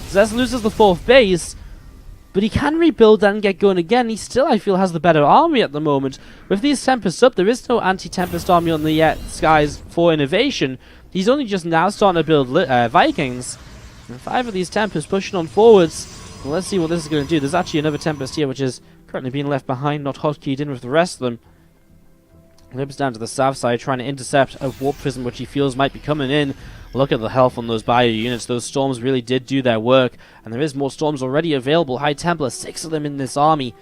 Zest loses the 4th base, but he can rebuild that and get going again. He still, I feel, has the better army at the moment. With these Tempests up, there is no anti-Tempest army on the skies for INnoVation. He's only just now starting to build Vikings. And 5 of these Tempests pushing on forwards. Well, let's see what this is going to do. There's actually another Tempest here, which is currently being left behind, not hotkeyed in with the rest of them. Libs down to the south side, trying to intercept a Warp Prism, which he feels might be coming in. Look at the health on those bio units. Those Storms really did do their work, and there is more Storms already available. High Templar, 6 of them in this army.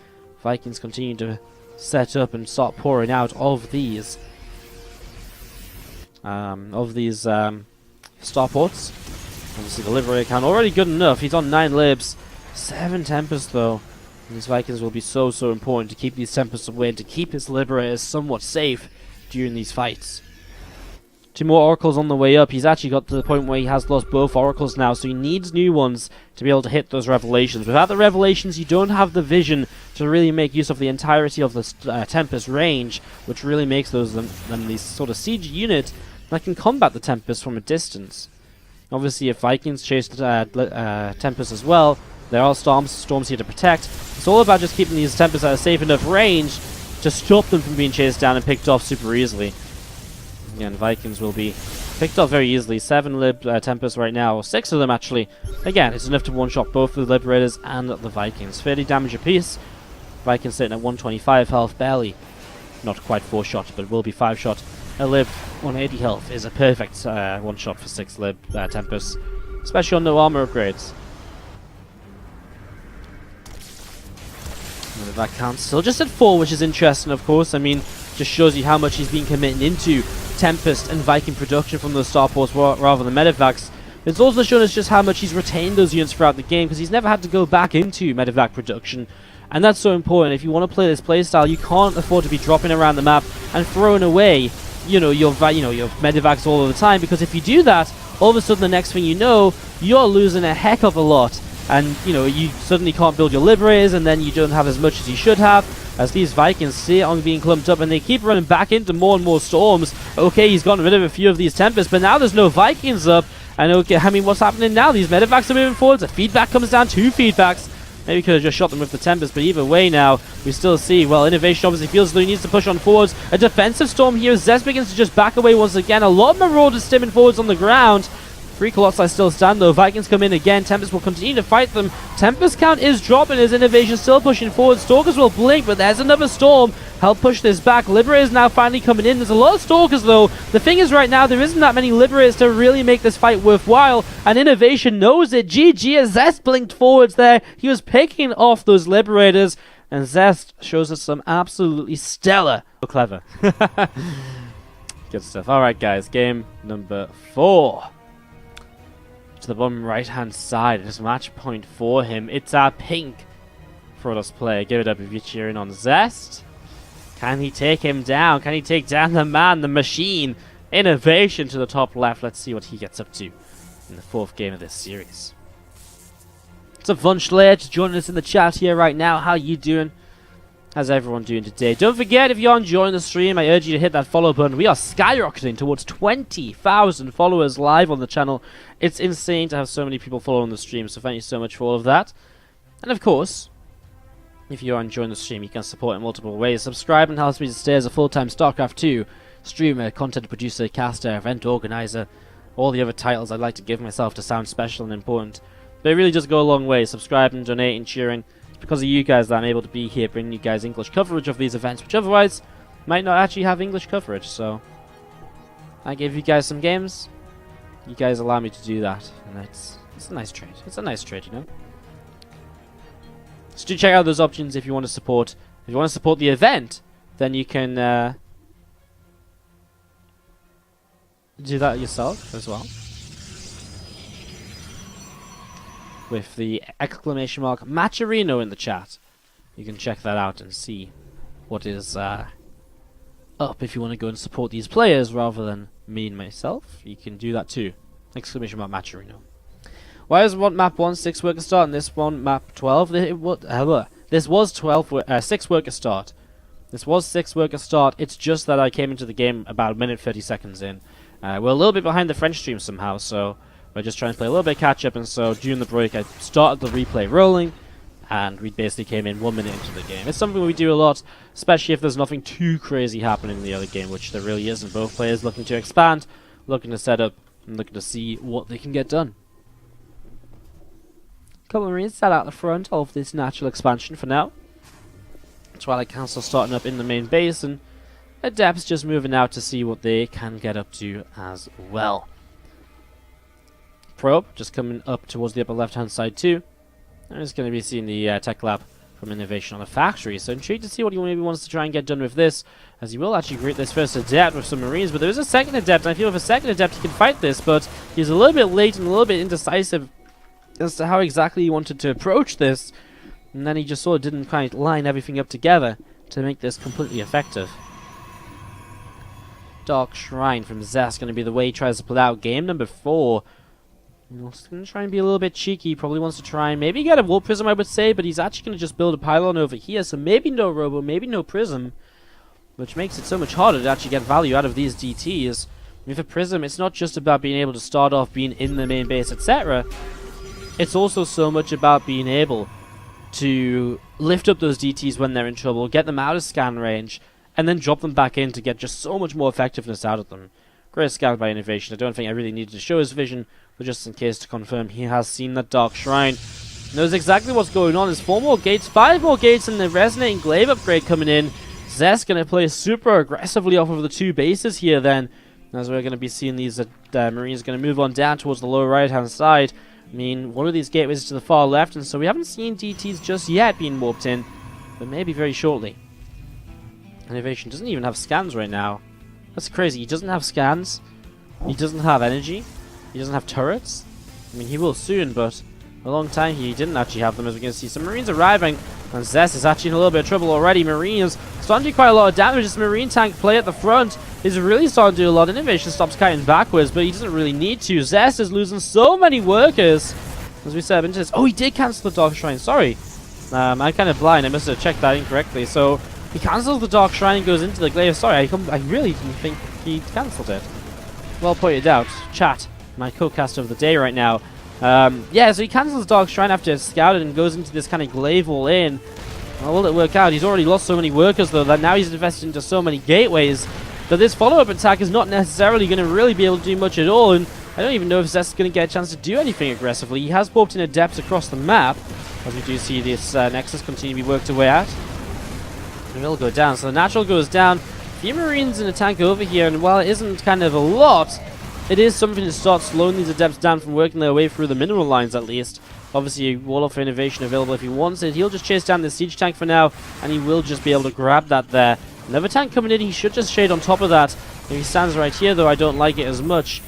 Vikings continue to set up and start pouring out of these starports. Obviously, the Liberator count already good enough. He's on 9 libs, 7 Tempests though. And these Vikings will be so important to keep these Tempests away and to keep his Liberators somewhat safe during these fights. 2 more Oracles on the way up. He's actually got to the point where he has lost both Oracles now, so he needs new ones to be able to hit those Revelations. Without the Revelations, you don't have the vision to really make use of the entirety of the Tempest range, which really makes those these sort of siege unit that can combat the Tempest from a distance. Obviously, if Vikings chase Tempest as well, there are Storms here to protect. It's all about just keeping these Tempests at a safe enough range to stop them from being chased down and picked off super easily. Again, Vikings will be picked off very easily. 7 Tempests right now, or 6 of them actually. Again, it's enough to one-shot both the Liberators and the Vikings. 30 damage apiece. Vikings sitting at 125 health, barely. Not quite 4-shot, but will be 5-shot. A Lib 180 health is a perfect one-shot for 6 Tempests, especially on no armor upgrades. That count's still just at 4, which is interesting, of course. I mean, just shows you how much he's been committing into Tempest and Viking production from those starports rather than medevacs. It's also shown us just how much he's retained those units throughout the game, because he's never had to go back into medevac production. And that's so important. If you want to play this playstyle, you can't afford to be dropping around the map and throwing away, your medevacs all the time, because if you do that, all of a sudden the next thing you know, you're losing a heck of a lot. And, you suddenly can't build your Liberators, and then you don't have as much as you should have, as these Vikings sit on being clumped up, and they keep running back into more and more Storms. Okay, he's gotten rid of a few of these Tempests, but now there's no Vikings up. And okay, I mean, what's happening now? These medevacs are moving forwards. The feedback comes down, 2 feedbacks. Maybe could have just shot them with the Tempest, but either way now, we still see, well, INnoVation obviously feels as though he needs to push on forwards. A defensive Storm here. Zest begins to just back away once again. A lot of Marauders stimming forwards on the ground. 3 Colossi still stand though. Vikings come in again. Tempest will continue to fight them. Tempest count is dropping as INnoVation still pushing forward. Stalkers will blink, but there's another Storm. Help push this back. Liberators now finally coming in. There's a lot of Stalkers though. The thing is right now, there isn't that many Liberators to really make this fight worthwhile, and INnoVation knows it. GG as Zest blinked forwards there. He was picking off those Liberators, and Zest shows us some absolutely stellar. So clever. Good stuff. Alright guys, game number 4. To the bottom right hand side. It's match point for him. It's our pink Protoss player. Give it up if you're cheering on Zest. Can he take him down? Can he take down the man, the machine? INnoVation to the top left. Let's see what he gets up to in the 4th game of this series. It's a Vunschlayer just joining us in the chat here right now. How you doing? How's everyone doing today? Don't forget, if you're enjoying the stream, I urge you to hit that follow button. We are skyrocketing towards 20,000 followers live on the channel. It's insane to have so many people following the stream, so thank you so much for all of that. And of course, if you are enjoying the stream, you can support in multiple ways. Subscribing helps me to stay as a full-time StarCraft 2 streamer, content producer, caster, event organizer, all the other titles I'd like to give myself to sound special and important. But it really does go a long way. Subscribing, donating, cheering. Because of you guys that I'm able to be here bringing you guys English coverage of these events, which otherwise might not actually have English coverage, so I gave you guys some games. You guys allow me to do that, and it's a nice trade. It's a nice trade, you know. So do check out those options if you want to support. If you want to support the event, then you can do that yourself as well. With the exclamation mark Matcherino in the chat. You can check that out and see what is up if you want to go and support these players rather than me and myself. You can do that too. Exclamation mark Matcherino. Why is one map 1 6 worker start and this one map 12? This was 6 worker start. This was 6 worker start. It's just that I came into the game about a minute 30 seconds in. We're a little bit behind the French stream somehow, so we're just trying to play a little bit catch up, and so during the break I started the replay rolling, and we basically came in 1 minute into the game. It's something we do a lot, especially if there's nothing too crazy happening in the other game, which there really isn't. Both players looking to expand, looking to set up, and looking to see what they can get done. Couple of Marines sat out the front of this natural expansion for now. Twilight Council starting up in the main base, and Adepts just moving out to see what they can get up to as well. Probe just coming up towards the upper left hand side too. I'm just going to be seeing the tech lab from INnoVation on the factory, so intrigued to see what he maybe wants to try and get done with this, as he will actually greet this first Adept with some Marines, but there is a second Adept, and I feel with a second Adept he can fight this, but he's a little bit late and a little bit indecisive as to how exactly he wanted to approach this, and then he just sort of didn't quite line everything up together to make this completely effective. Dark Shrine from Zest going to be the way he tries to play out game number 4. He's going to try and be a little bit cheeky. Probably wants to try and maybe get a War Prism, I would say, but he's actually going to just build a pylon over here, so maybe no Robo, maybe no Prism, which makes it so much harder to actually get value out of these DTs. With a Prism, it's not just about being able to start off being in the main base, etc. It's also so much about being able to lift up those DTs when they're in trouble, get them out of scan range, and then drop them back in to get just so much more effectiveness out of them. Great scout by INnoVation. I don't think I really needed to show his vision, but just in case to confirm he has seen that Dark Shrine. Knows exactly what's going on. There's 4 more gates, 5 more gates, and the Resonating Glaive upgrade coming in. Zest going to play super aggressively off of the 2 bases here then, as we're going to be seeing these Marines going to move on down towards the lower right hand side. I mean, one of these gateways is to the far left, and so we haven't seen DTs just yet being warped in, but maybe very shortly. INnoVation doesn't even have scans right now. That's crazy. He doesn't have scans. He doesn't have energy. He doesn't have turrets. I mean, he will soon, but a long time he didn't actually have them, as we're going to see some Marines arriving. And Zest is actually in a little bit of trouble already. Marines starting to do quite a lot of damage. This Marine tank play at the front is really starting to do a lot. INnoVation stops kiting backwards, but he doesn't really need to. Zest is losing so many workers as we set up into this. Oh, he did cancel the Dark Shrine. Sorry. I'm kind of blind. I must have checked that incorrectly. So he cancels the Dark Shrine and goes into the Glaive. Sorry, I really didn't think he cancelled it. Well pointed out. Chat, my co-caster of the day right now. Yeah, so he cancels the Dark Shrine after it's scouted and goes into this kind of Glaive all in. Well, will it work out? He's already lost so many workers, though, that now he's invested into so many gateways that this follow-up attack is not necessarily going to really be able to do much at all, and I don't even know if Zest is going to get a chance to do anything aggressively. He has warped in Adepts across the map, as we do see this Nexus continue to be worked away at. It will go down, so the natural goes down. A few Marines in a tank over here, and while it isn't kind of a lot, it is something to start slowing these Adepts down from working their way through the mineral lines at least. Obviously, a wall of INnoVation available if he wants it. He'll just chase down the siege tank for now, and he will just be able to grab that there. Another tank coming in, he should just shade on top of that. If he stands right here, though, I don't like it as much.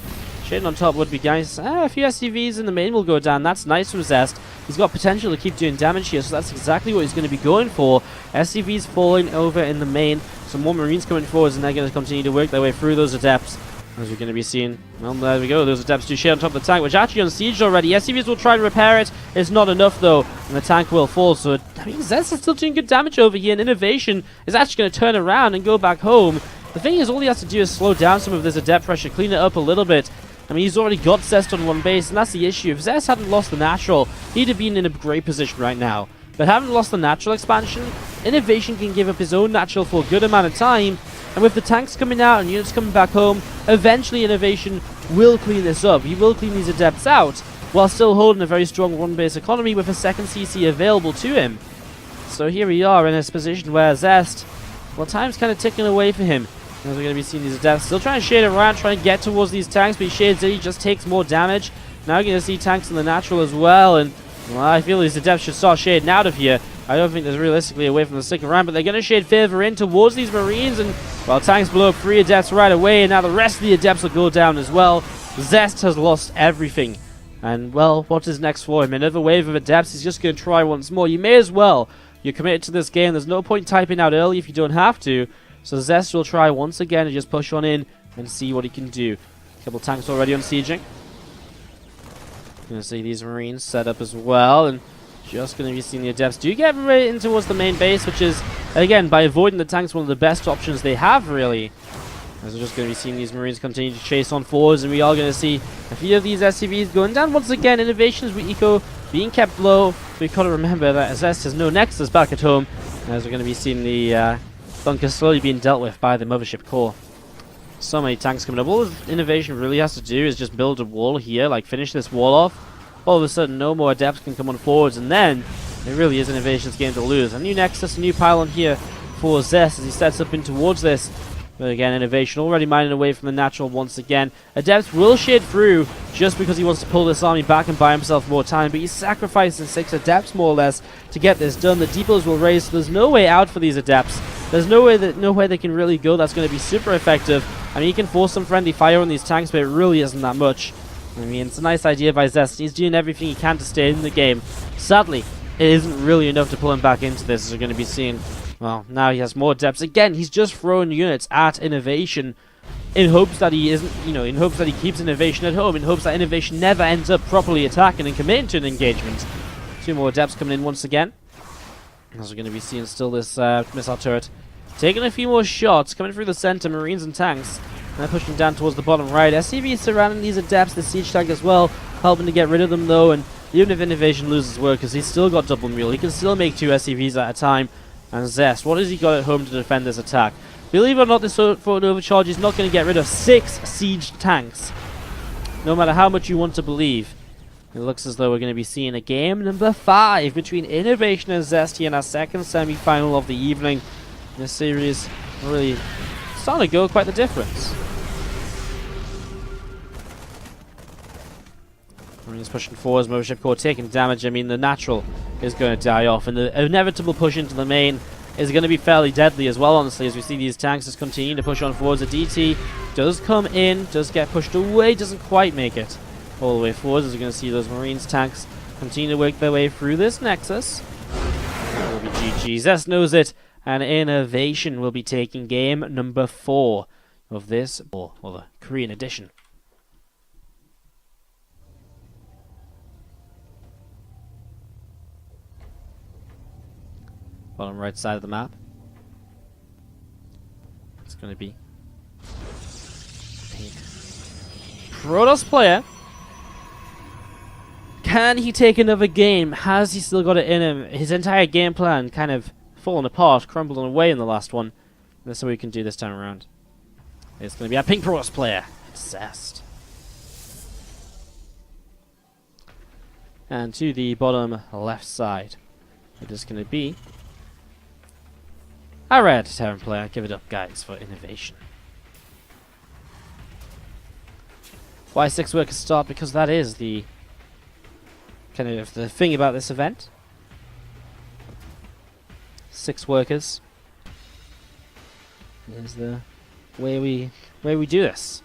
Shading on top would be nice. A few SCVs in the main will go down. That's nice from Zest. He's got potential to keep doing damage here, so that's exactly what he's going to be going for. SCVs falling over in the main. Some more Marines coming forwards, and they're going to continue to work their way through those Adepts. As we're going to be seeing, well, there we go. Those Adepts do shade on top of the tank, which actually unsieged already. SCVs will try and repair it. It's not enough, though, and the tank will fall. So, I mean, Zest is still doing good damage over here, and INnoVation is actually going to turn around and go back home. The thing is, all he has to do is slow down some of this Adept pressure, clean it up a little bit. I mean, he's already got Zest on one base, and that's the issue. If Zest hadn't lost the natural, he'd have been in a great position right now. But having lost the natural expansion, INnoVation can give up his own natural for a good amount of time. And with the tanks coming out and units coming back home, eventually INnoVation will clean this up. He will clean these Adepts out, while still holding a very strong one-base economy with a second CC available to him. So here we are in this position where Zest well, time's kind of ticking away for him. As we're going to be seeing these adepts still trying to shade around, trying to get towards these tanks, but he shades it, he just takes more damage. Now we're going to see tanks in the natural as well, and well, I feel these adepts should start shading out of here. I don't think there's realistically a way from the stick around, but they're going to shade further in towards these marines, and well, tanks blow up 3 adepts right away, and now the rest of the adepts will go down as well. Zest has lost everything, and well, what is next for him? Another wave of adepts. He's just going to try once more. You may as well. You're committed to this game. There's no point typing out early if you don't have to. So Zest will try once again and just push on in and see what he can do. A couple tanks already on sieging. Gonna see these marines set up as well, and just gonna be seeing the adepts do get right in towards the main base, which is, again, by avoiding the tanks, one of the best options they have, really. As we're just gonna be seeing these marines continue to chase on forwards, and we are gonna see a few of these SCVs going down once again. INnoVation's with eco being kept low. We've got to remember that Zest has no nexus back at home, as we're gonna be seeing the bunker slowly being dealt with by the mothership core. So many tanks coming up. All INnoVation really has to do is just build a wall here, like finish this wall off. All of a sudden, no more adepts can come on forwards, and then it really is INnoVation's game to lose. A new nexus, a new pylon here for Zest as he sets up in towards this. But again, INnoVation already mining away from the natural once again. Adepts will shade through just because he wants to pull this army back and buy himself more time, but he's sacrificing 6 adepts more or less to get this done. The depots will raise, so there's no way out for these adepts. There's nowhere they can really go that's going to be super effective. I mean, he can force some friendly fire on these tanks, but it really isn't that much. I mean, it's a nice idea by Zest. He's doing everything he can to stay in the game. Sadly, it isn't really enough to pull him back into this, as we're going to be seeing. Well, now he has more depths. Again, he's just throwing units at INnoVation in hopes that he isn't, in hopes that he keeps INnoVation at home, in hopes that INnoVation never ends up properly attacking and committing to an engagement. 2 more adepts coming in once again. As we're going to be seeing still this missile turret taking a few more shots, coming through the center, marines and tanks. And they're pushing down towards the bottom right. SCV surrounding these adepts, the siege tank as well, helping to get rid of them though. And even if INnoVation loses workers, he's still got double mule. He can still make 2 SCVs at a time. And Zest, what has he got at home to defend this attack? Believe it or not, this forward overcharge is not going to get rid of 6 siege tanks. No matter how much you want to believe. It looks as though we're going to be seeing a game number 5 between INnoVation and Zest here in our second semi-final of the evening. This series really starting to go quite the difference. Marines pushing forwards, mothership core taking damage. I mean, the natural is going to die off, and the inevitable push into the main is going to be fairly deadly as well, honestly, as we see these tanks just continue to push on forwards. The DT does come in, does get pushed away, doesn't quite make it all the way forwards, as we're going to see those Marines tanks continue to work their way through this Nexus. That will be GG. Zest knows it, and INnoVation will be taking game number 4 of this, or the Korean edition. Bottom right side of the map. It's going to be a Protoss player. Can he take another game? Has he still got it in him? His entire game plan kind of fallen apart, crumbled away in the last one. That's what we can do this time around. It's going to be a pink Protoss player. It's Zest. And to the bottom left side, it is going to be a red Terran player. Give it up, guys, for INnoVation. Why 6 workers start? Because that is the kind of the thing about this event. 6 workers is the way we do this.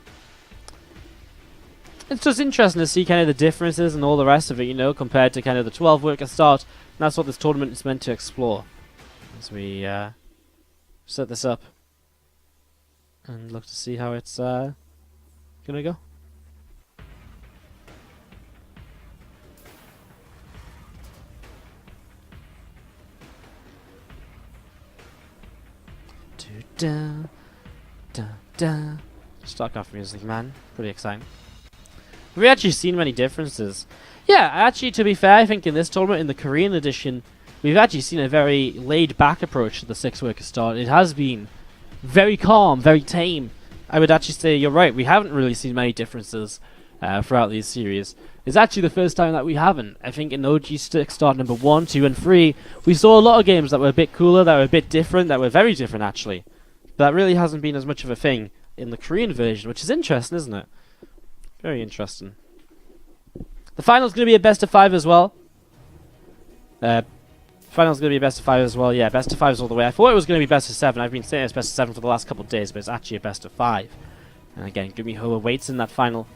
It's just interesting to see kind of the differences and all the rest of it, compared to kind of the 12 worker start. And that's what this tournament is meant to explore. As we set this up and look to see how it's gonna go. Da, da, da. StarCraft music, man. Pretty exciting. Have we actually seen many differences? Yeah, actually, to be fair, I think in this tournament, in the Korean edition, we've actually seen a very laid-back approach to the 6 worker start. It has been very calm, very tame. I would actually say you're right. We haven't really seen many differences throughout these series. It's actually the first time that we haven't. I think in OG Start number 1, 2, and 3, we saw a lot of games that were a bit cooler, that were a bit different, that were very different actually. But that really hasn't been as much of a thing in the Korean version, which is interesting, isn't it? Very interesting. The final's going to be a best of 5 as well. Final's going to be a best of 5 as well. Yeah, best of 5 is all the way. I thought it was going to be best of 7. I've been saying it's best of 7 for the last couple of days, but it's actually a best of 5. And again, Gumiho awaits in that final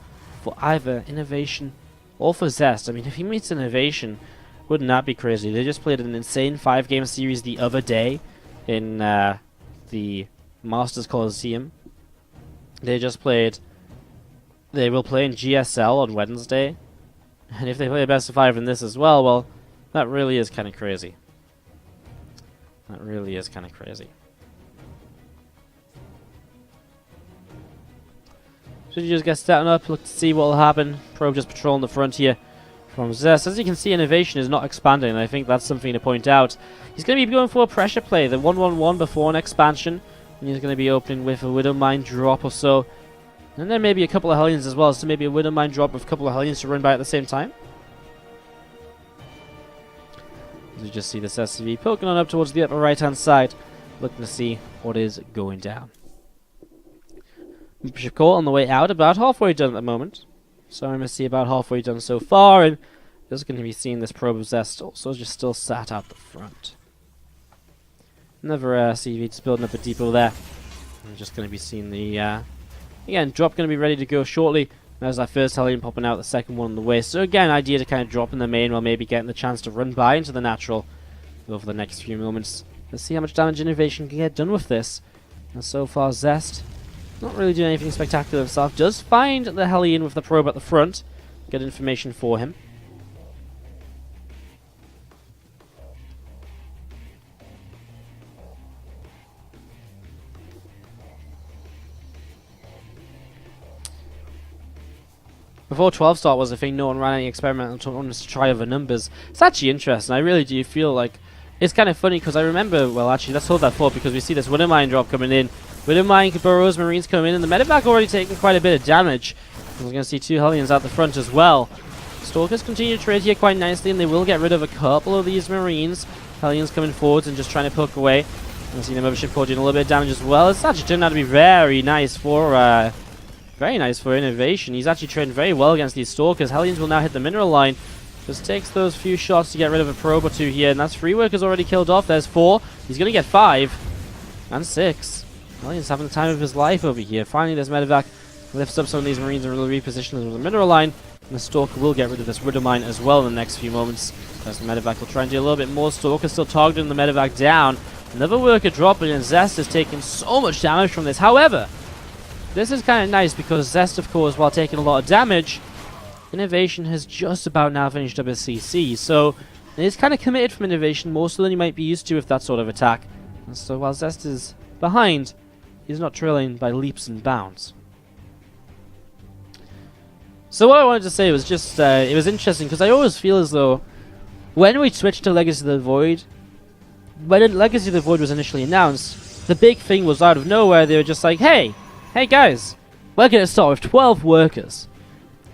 for either INnoVation or for Zest. I mean, if he meets INnoVation, wouldn't that be crazy? They just played an insane 5-game series the other day in the Masters Coliseum. They will play in GSL on Wednesday. And if they play a best of 5 in this as well, well, that really is kind of crazy. That really is kind of crazy. So you just get starting up, look to see what will happen. Probe just patrolling the front here from Zest. As you can see, INnoVation is not expanding, and I think that's something to point out. He's going to be going for a pressure play, the 1-1-1 before an expansion. And he's going to be opening with a Widowmine drop or so. And then maybe a couple of Hellions as well, so maybe a Widowmine drop with a couple of Hellions to run by at the same time. As you just see this SCV poking on up towards the upper right-hand side, looking to see what is going down. Bishop Call on the way out, about halfway done at the moment. So I'm going to see about halfway done so far, and just going to be seeing this probe of Zest also just still sat out the front. Another CV just building up a depot there. I'm just going to be seeing the, again, drop going to be ready to go shortly. There's that first Hellion popping out, the second one on the way. So again, idea to kind of drop in the main while maybe getting the chance to run by into the natural over the next few moments. Let's see how much damage INnoVation can get done with this. And so far, Zest not really doing anything spectacular himself. Does find the Hellion with the probe at the front. Good information for him. Before 12 start was a thing, no one ran any experimental tournaments to try other numbers. It's actually interesting. I really do feel like it's kind of funny because I remember, well actually let's hold that thought because we see this Widowmine drop coming in. Widowmine, Burrows, Marines coming in, and the medevac already taking quite a bit of damage. We're going to see 2 Hellions out the front as well. Stalkers continue to trade here quite nicely, and they will get rid of a couple of these Marines. Hellions coming forwards and just trying to poke away. And see the Mothership Core doing a little bit of damage as well. It's actually turned out to be very nice for INnoVation. He's actually trading very well against these Stalkers. Hellions will now hit the mineral line. Just takes those few shots to get rid of a probe or 2 here, and that's 3 workers already killed off. There's 4. He's going to get 5. And 6. Hellions having the time of his life over here. Finally, this medevac lifts up some of these Marines and will reposition them with the mineral line. And the Stalker will get rid of this Widowmine as well in the next few moments. As the medevac will try and do a little bit more. Stalker still targeting the medevac down. Another worker dropping, and Zest is taking so much damage from this. However, this is kind of nice because Zest, of course, while taking a lot of damage, INnoVation has just about now finished up his CC. So it's kind of committed from INnoVation, more so than you might be used to with that sort of attack. And so while Zest is behind, he's not trailing by leaps and bounds. So what I wanted to say was just, it was interesting because I always feel as though when we switched to Legacy of the Void, when Legacy of the Void was initially announced, the big thing was out of nowhere. They were just like, hey guys, we're going to start with 12 workers.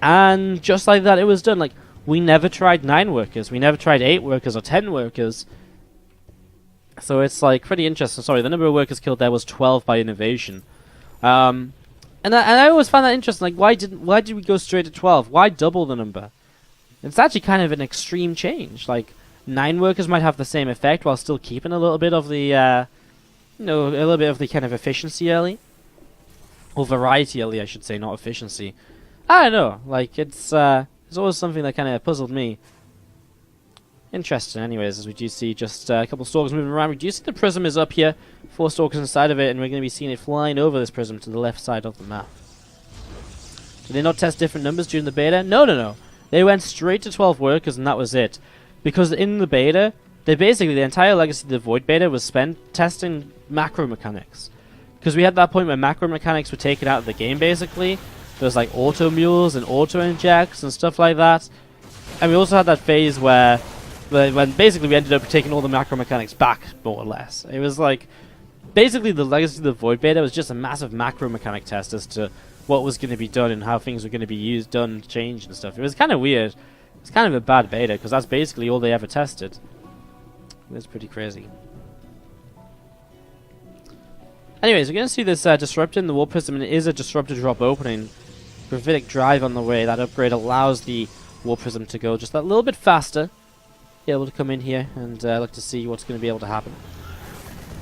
And just like that, it was done. Like, we never tried 9 workers. We never tried 8 workers or 10 workers. So it's like pretty interesting. Sorry, the number of workers killed there was 12 by INnoVation. And I always find that interesting. Like, why did we go straight to 12? Why double the number? It's actually kind of an extreme change. Like, 9 workers might have the same effect while still keeping a little bit of the, a little bit of the kind of efficiency early. Or variety early, I should say, not efficiency. I don't know. Like, it's always something that kind of puzzled me. Interesting, anyways, as we do see just a couple of Stalkers moving around. We do see the prism is up here, 4 Stalkers inside of it, and we're going to be seeing it flying over this prism to the left side of the map. Did they not test different numbers during the beta? No. They went straight to 12 workers, and that was it. Because in the beta, the entire Legacy of the Void beta was spent testing macro mechanics. Because we had that point where macro mechanics were taken out of the game, basically. There was like auto mules and auto injects and stuff like that. And we also had that phase when basically we ended up taking all the macro mechanics back, more or less. It was like, basically the Legacy of the Void beta was just a massive macro mechanic test as to what was going to be done and how things were going to be used, done, changed and stuff. It was kind of weird. It's kind of a bad beta because that's basically all they ever tested. It was pretty crazy. Anyways, we're going to see this disruptor in the Warp Prism, and it is a disruptor drop opening. Gravitic Drive on the way. That upgrade allows the Warp Prism to go just that little bit faster. Be able to come in here and look to see what's going to be able to happen.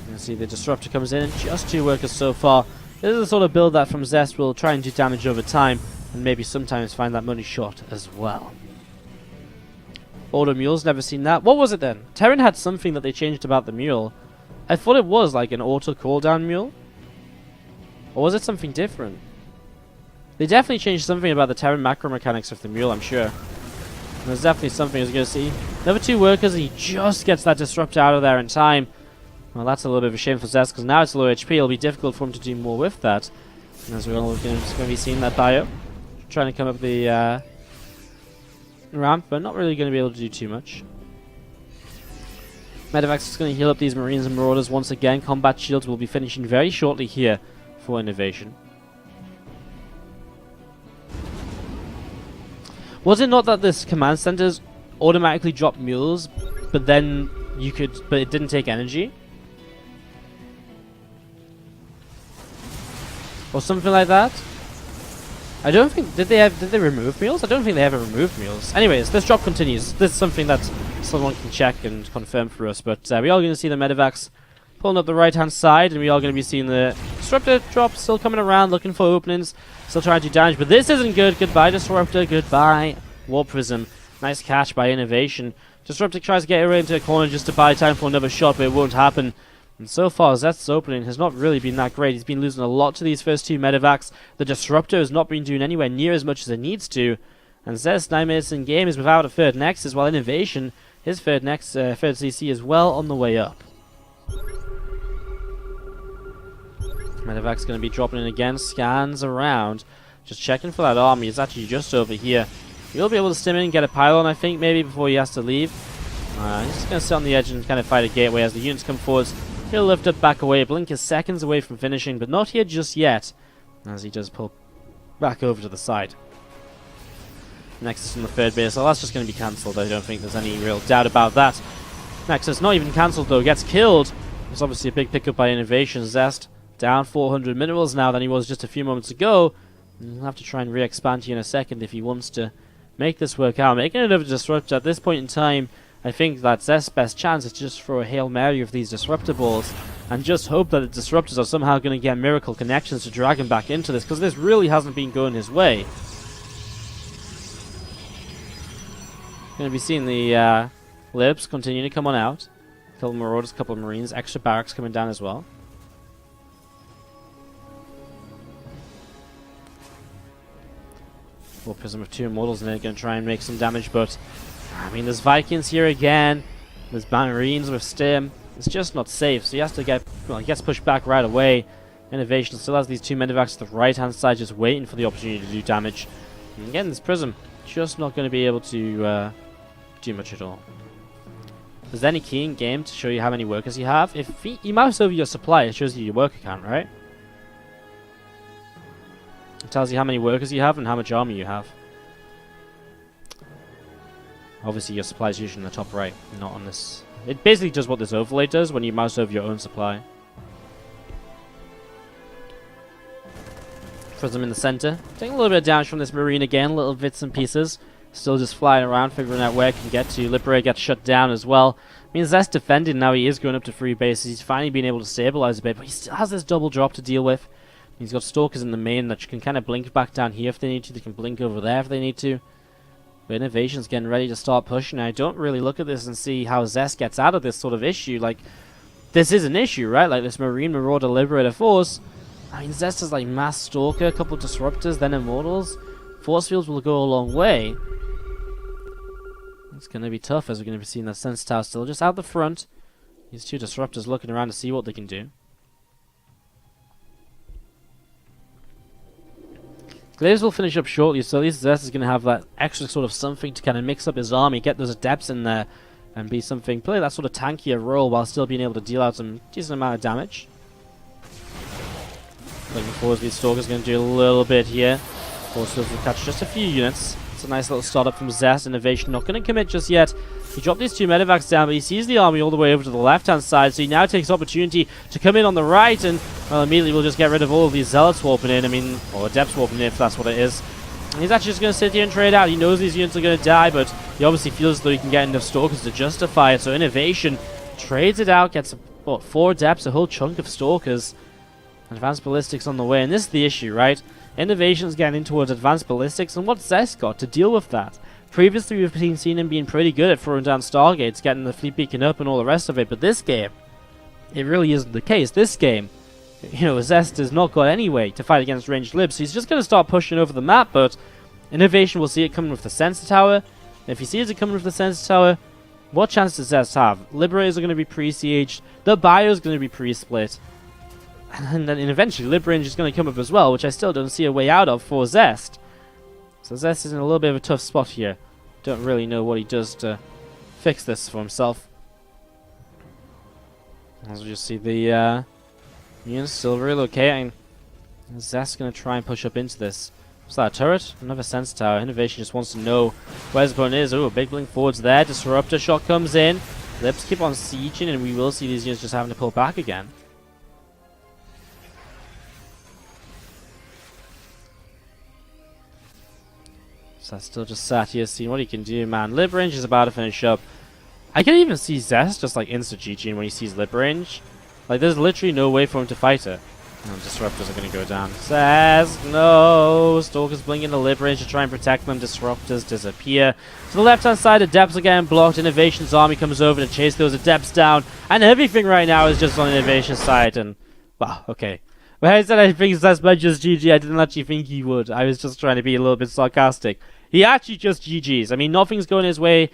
You can see the disruptor comes in, and just 2 workers so far. This is the sort of build that from Zest will try and do damage over time, and maybe sometimes find that money shot as well. Auto Mule's never seen that. What was it then? Terran had something that they changed about the mule. I thought it was like an auto cooldown mule. Or was it something different? They definitely changed something about the Terran macro mechanics of the mule, I'm sure. And there's definitely something I was going to see. Another 2 workers, and he just gets that disruptor out of there in time. Well, that's a little bit of a shame for Zest, because now it's low HP. It'll be difficult for him to do more with that. And as we're going to be seeing that bio. Trying to come up the ramp, but not really going to be able to do too much. Medevacs is going to heal up these Marines and Marauders once again. Combat shields will be finishing very shortly here for INnoVation. Was it not that this command centers automatically dropped mules, but then you could, but it didn't take energy? Or something like that? I don't think, did they remove mules? I don't think they ever removed mules. Anyways, this drop continues. This is something that someone can check and confirm for us, but we are going to see the medevacs pulling up the right hand side, and we are going to be seeing the disruptor drop still coming around, looking for openings, still trying to do damage, but this isn't good. Goodbye disruptor, goodbye Warp Prism. Nice catch by INnoVation. Disruptor tries to get her into a corner just to buy time for another shot, but it won't happen. And so far, Zest's opening has not really been that great. He's been losing a lot to these first 2 medevacs. The Disruptor has not been doing anywhere near as much as it needs to. And Zest, 9 minutes in game, is without a third Nexus, while INnoVation, his third CC is well on the way up. Medevac's going to be dropping in again, scans around, just checking for that army. It's actually just over here. He'll be able to stim in and get a pylon, I think, maybe before he has to leave. He's just going to sit on the edge and kind of fight a gateway as the units come forwards. He'll lift up, back away. Blink is seconds away from finishing, but not here just yet, as he does pull back over to the side. Nexus from the third base. Well, that's just going to be cancelled. I don't think there's any real doubt about that. Nexus not even cancelled, though. Gets killed. It's obviously a big pickup by INnoVation. Zest down 400 minerals now than he was just a few moments ago. And he'll have to try and re-expand here in a second if he wants to make this work out. Making another disruptor at this point in time, I think that Zest's best chance is to just throw a Hail Mary of these disruptor balls and just hope that the disruptors are somehow going to get miracle connections to drag him back into this, because this really hasn't been going his way. Going to be seeing the libs continue to come on out. Couple of Marauders, couple of Marines, extra barracks coming down as well. Warp Prism of 2 Immortals, and they're going to try and make some damage, but I mean, there's Vikings here again. There's Marines with Stim. It's just not safe, so he has to get, well, he gets pushed back right away. INnoVation still has these 2 medevacs to the right-hand side, just waiting for the opportunity to do damage. And again, this Prism just not going to be able to do much at all. Is there any key in game to show you how many workers you have? If you mouse over your supply, it shows you your worker count, right? It tells you how many workers you have and how much army you have. Obviously, your supply is usually in the top right, not on this. It basically does what this overlay does when you mouse over your own supply. Prism in the center. Taking a little bit of damage from this Marine again, little bits and pieces. Still just flying around, figuring out where it can get to. Liberator gets shut down as well. I mean, Zest defending now. He is going up to 3 bases. He's finally been able to stabilize a bit, but he still has this double drop to deal with. He's got Stalkers in the main that can kind of blink back down here if they need to. They can blink over there if they need to. But INnoVation's getting ready to start pushing. I don't really look at this and see how Zest gets out of this sort of issue. Like, this is an issue, right? Like, this Marine Marauder Liberator Force. I mean, Zest has like Mass Stalker, a couple of Disruptors, then Immortals. Force Fields will go a long way. It's going to be tough as we're going to be seeing that Sense Tower still just out the front. These 2 Disruptors looking around to see what they can do. Glaives will finish up shortly, so at least Zest is going to have that extra sort of something to kind of mix up his army, get those adepts in there, and be something, play that sort of tankier role while still being able to deal out some decent amount of damage. Looking forward, these Stalkers going to do a little bit here. Also, if we catch just a few units. It's a nice little startup from Zest. INnoVation not going to commit just yet. He dropped these 2 medevacs down, but he sees the army all the way over to the left-hand side, so he now takes opportunity to come in on the right, and, well, immediately we'll just get rid of all of these Zealots warping in, or Adepts warping in, if that's what it is. And he's actually just going to sit here and trade out. He knows these units are going to die, but he obviously feels as though he can get enough Stalkers to justify it, so INnoVation trades it out, gets, 4 Adepts, a whole chunk of Stalkers. Advanced Ballistics on the way, and this is the issue, right? INnoVation's getting in towards Advanced Ballistics, and what's Zest got to deal with that? Previously, we've seen him being pretty good at throwing down Stargates, getting the fleet beacon up and all the rest of it, but this game, it really isn't the case. This game, Zest has not got any way to fight against ranged libs, so he's just going to start pushing over the map, but INnoVation will see it coming with the Sensor Tower. And if he sees it coming with the Sensor Tower, what chance does Zest have? Liberators are going to be pre-sieged, the bio is going to be pre-split, and then eventually Librange is going to come up as well, which I still don't see a way out of for Zest. So Zest is in a little bit of a tough spot here. Don't really know what he does to fix this for himself. As we just see the units still relocating. Zest's going to try and push up into this. What's that, a turret? Another Sensor Tower. INnoVation just wants to know where his opponent is. Oh, a big blink forwards there. Disruptor shot comes in. Lips keep on sieging, and we will see these units just having to pull back again. So I'm still just sat here seeing what he can do, man. Librange is about to finish up. I can even see Zest just like insta-GGing when he sees Librange. Like, there's literally no way for him to fight it. And Disruptors are going to go down. Zest, no! Stalkers blinking the Librange to try and protect them. Disruptors disappear. To the left-hand side, Adepts are getting blocked. INnoVation's army comes over to chase those Adepts down. And everything right now is just on INnoVation's side. And, wow, okay. When I said I think Zest might just GG, I didn't actually think he would. I was just trying to be a little bit sarcastic. He actually just GG's. I mean, nothing's going his way.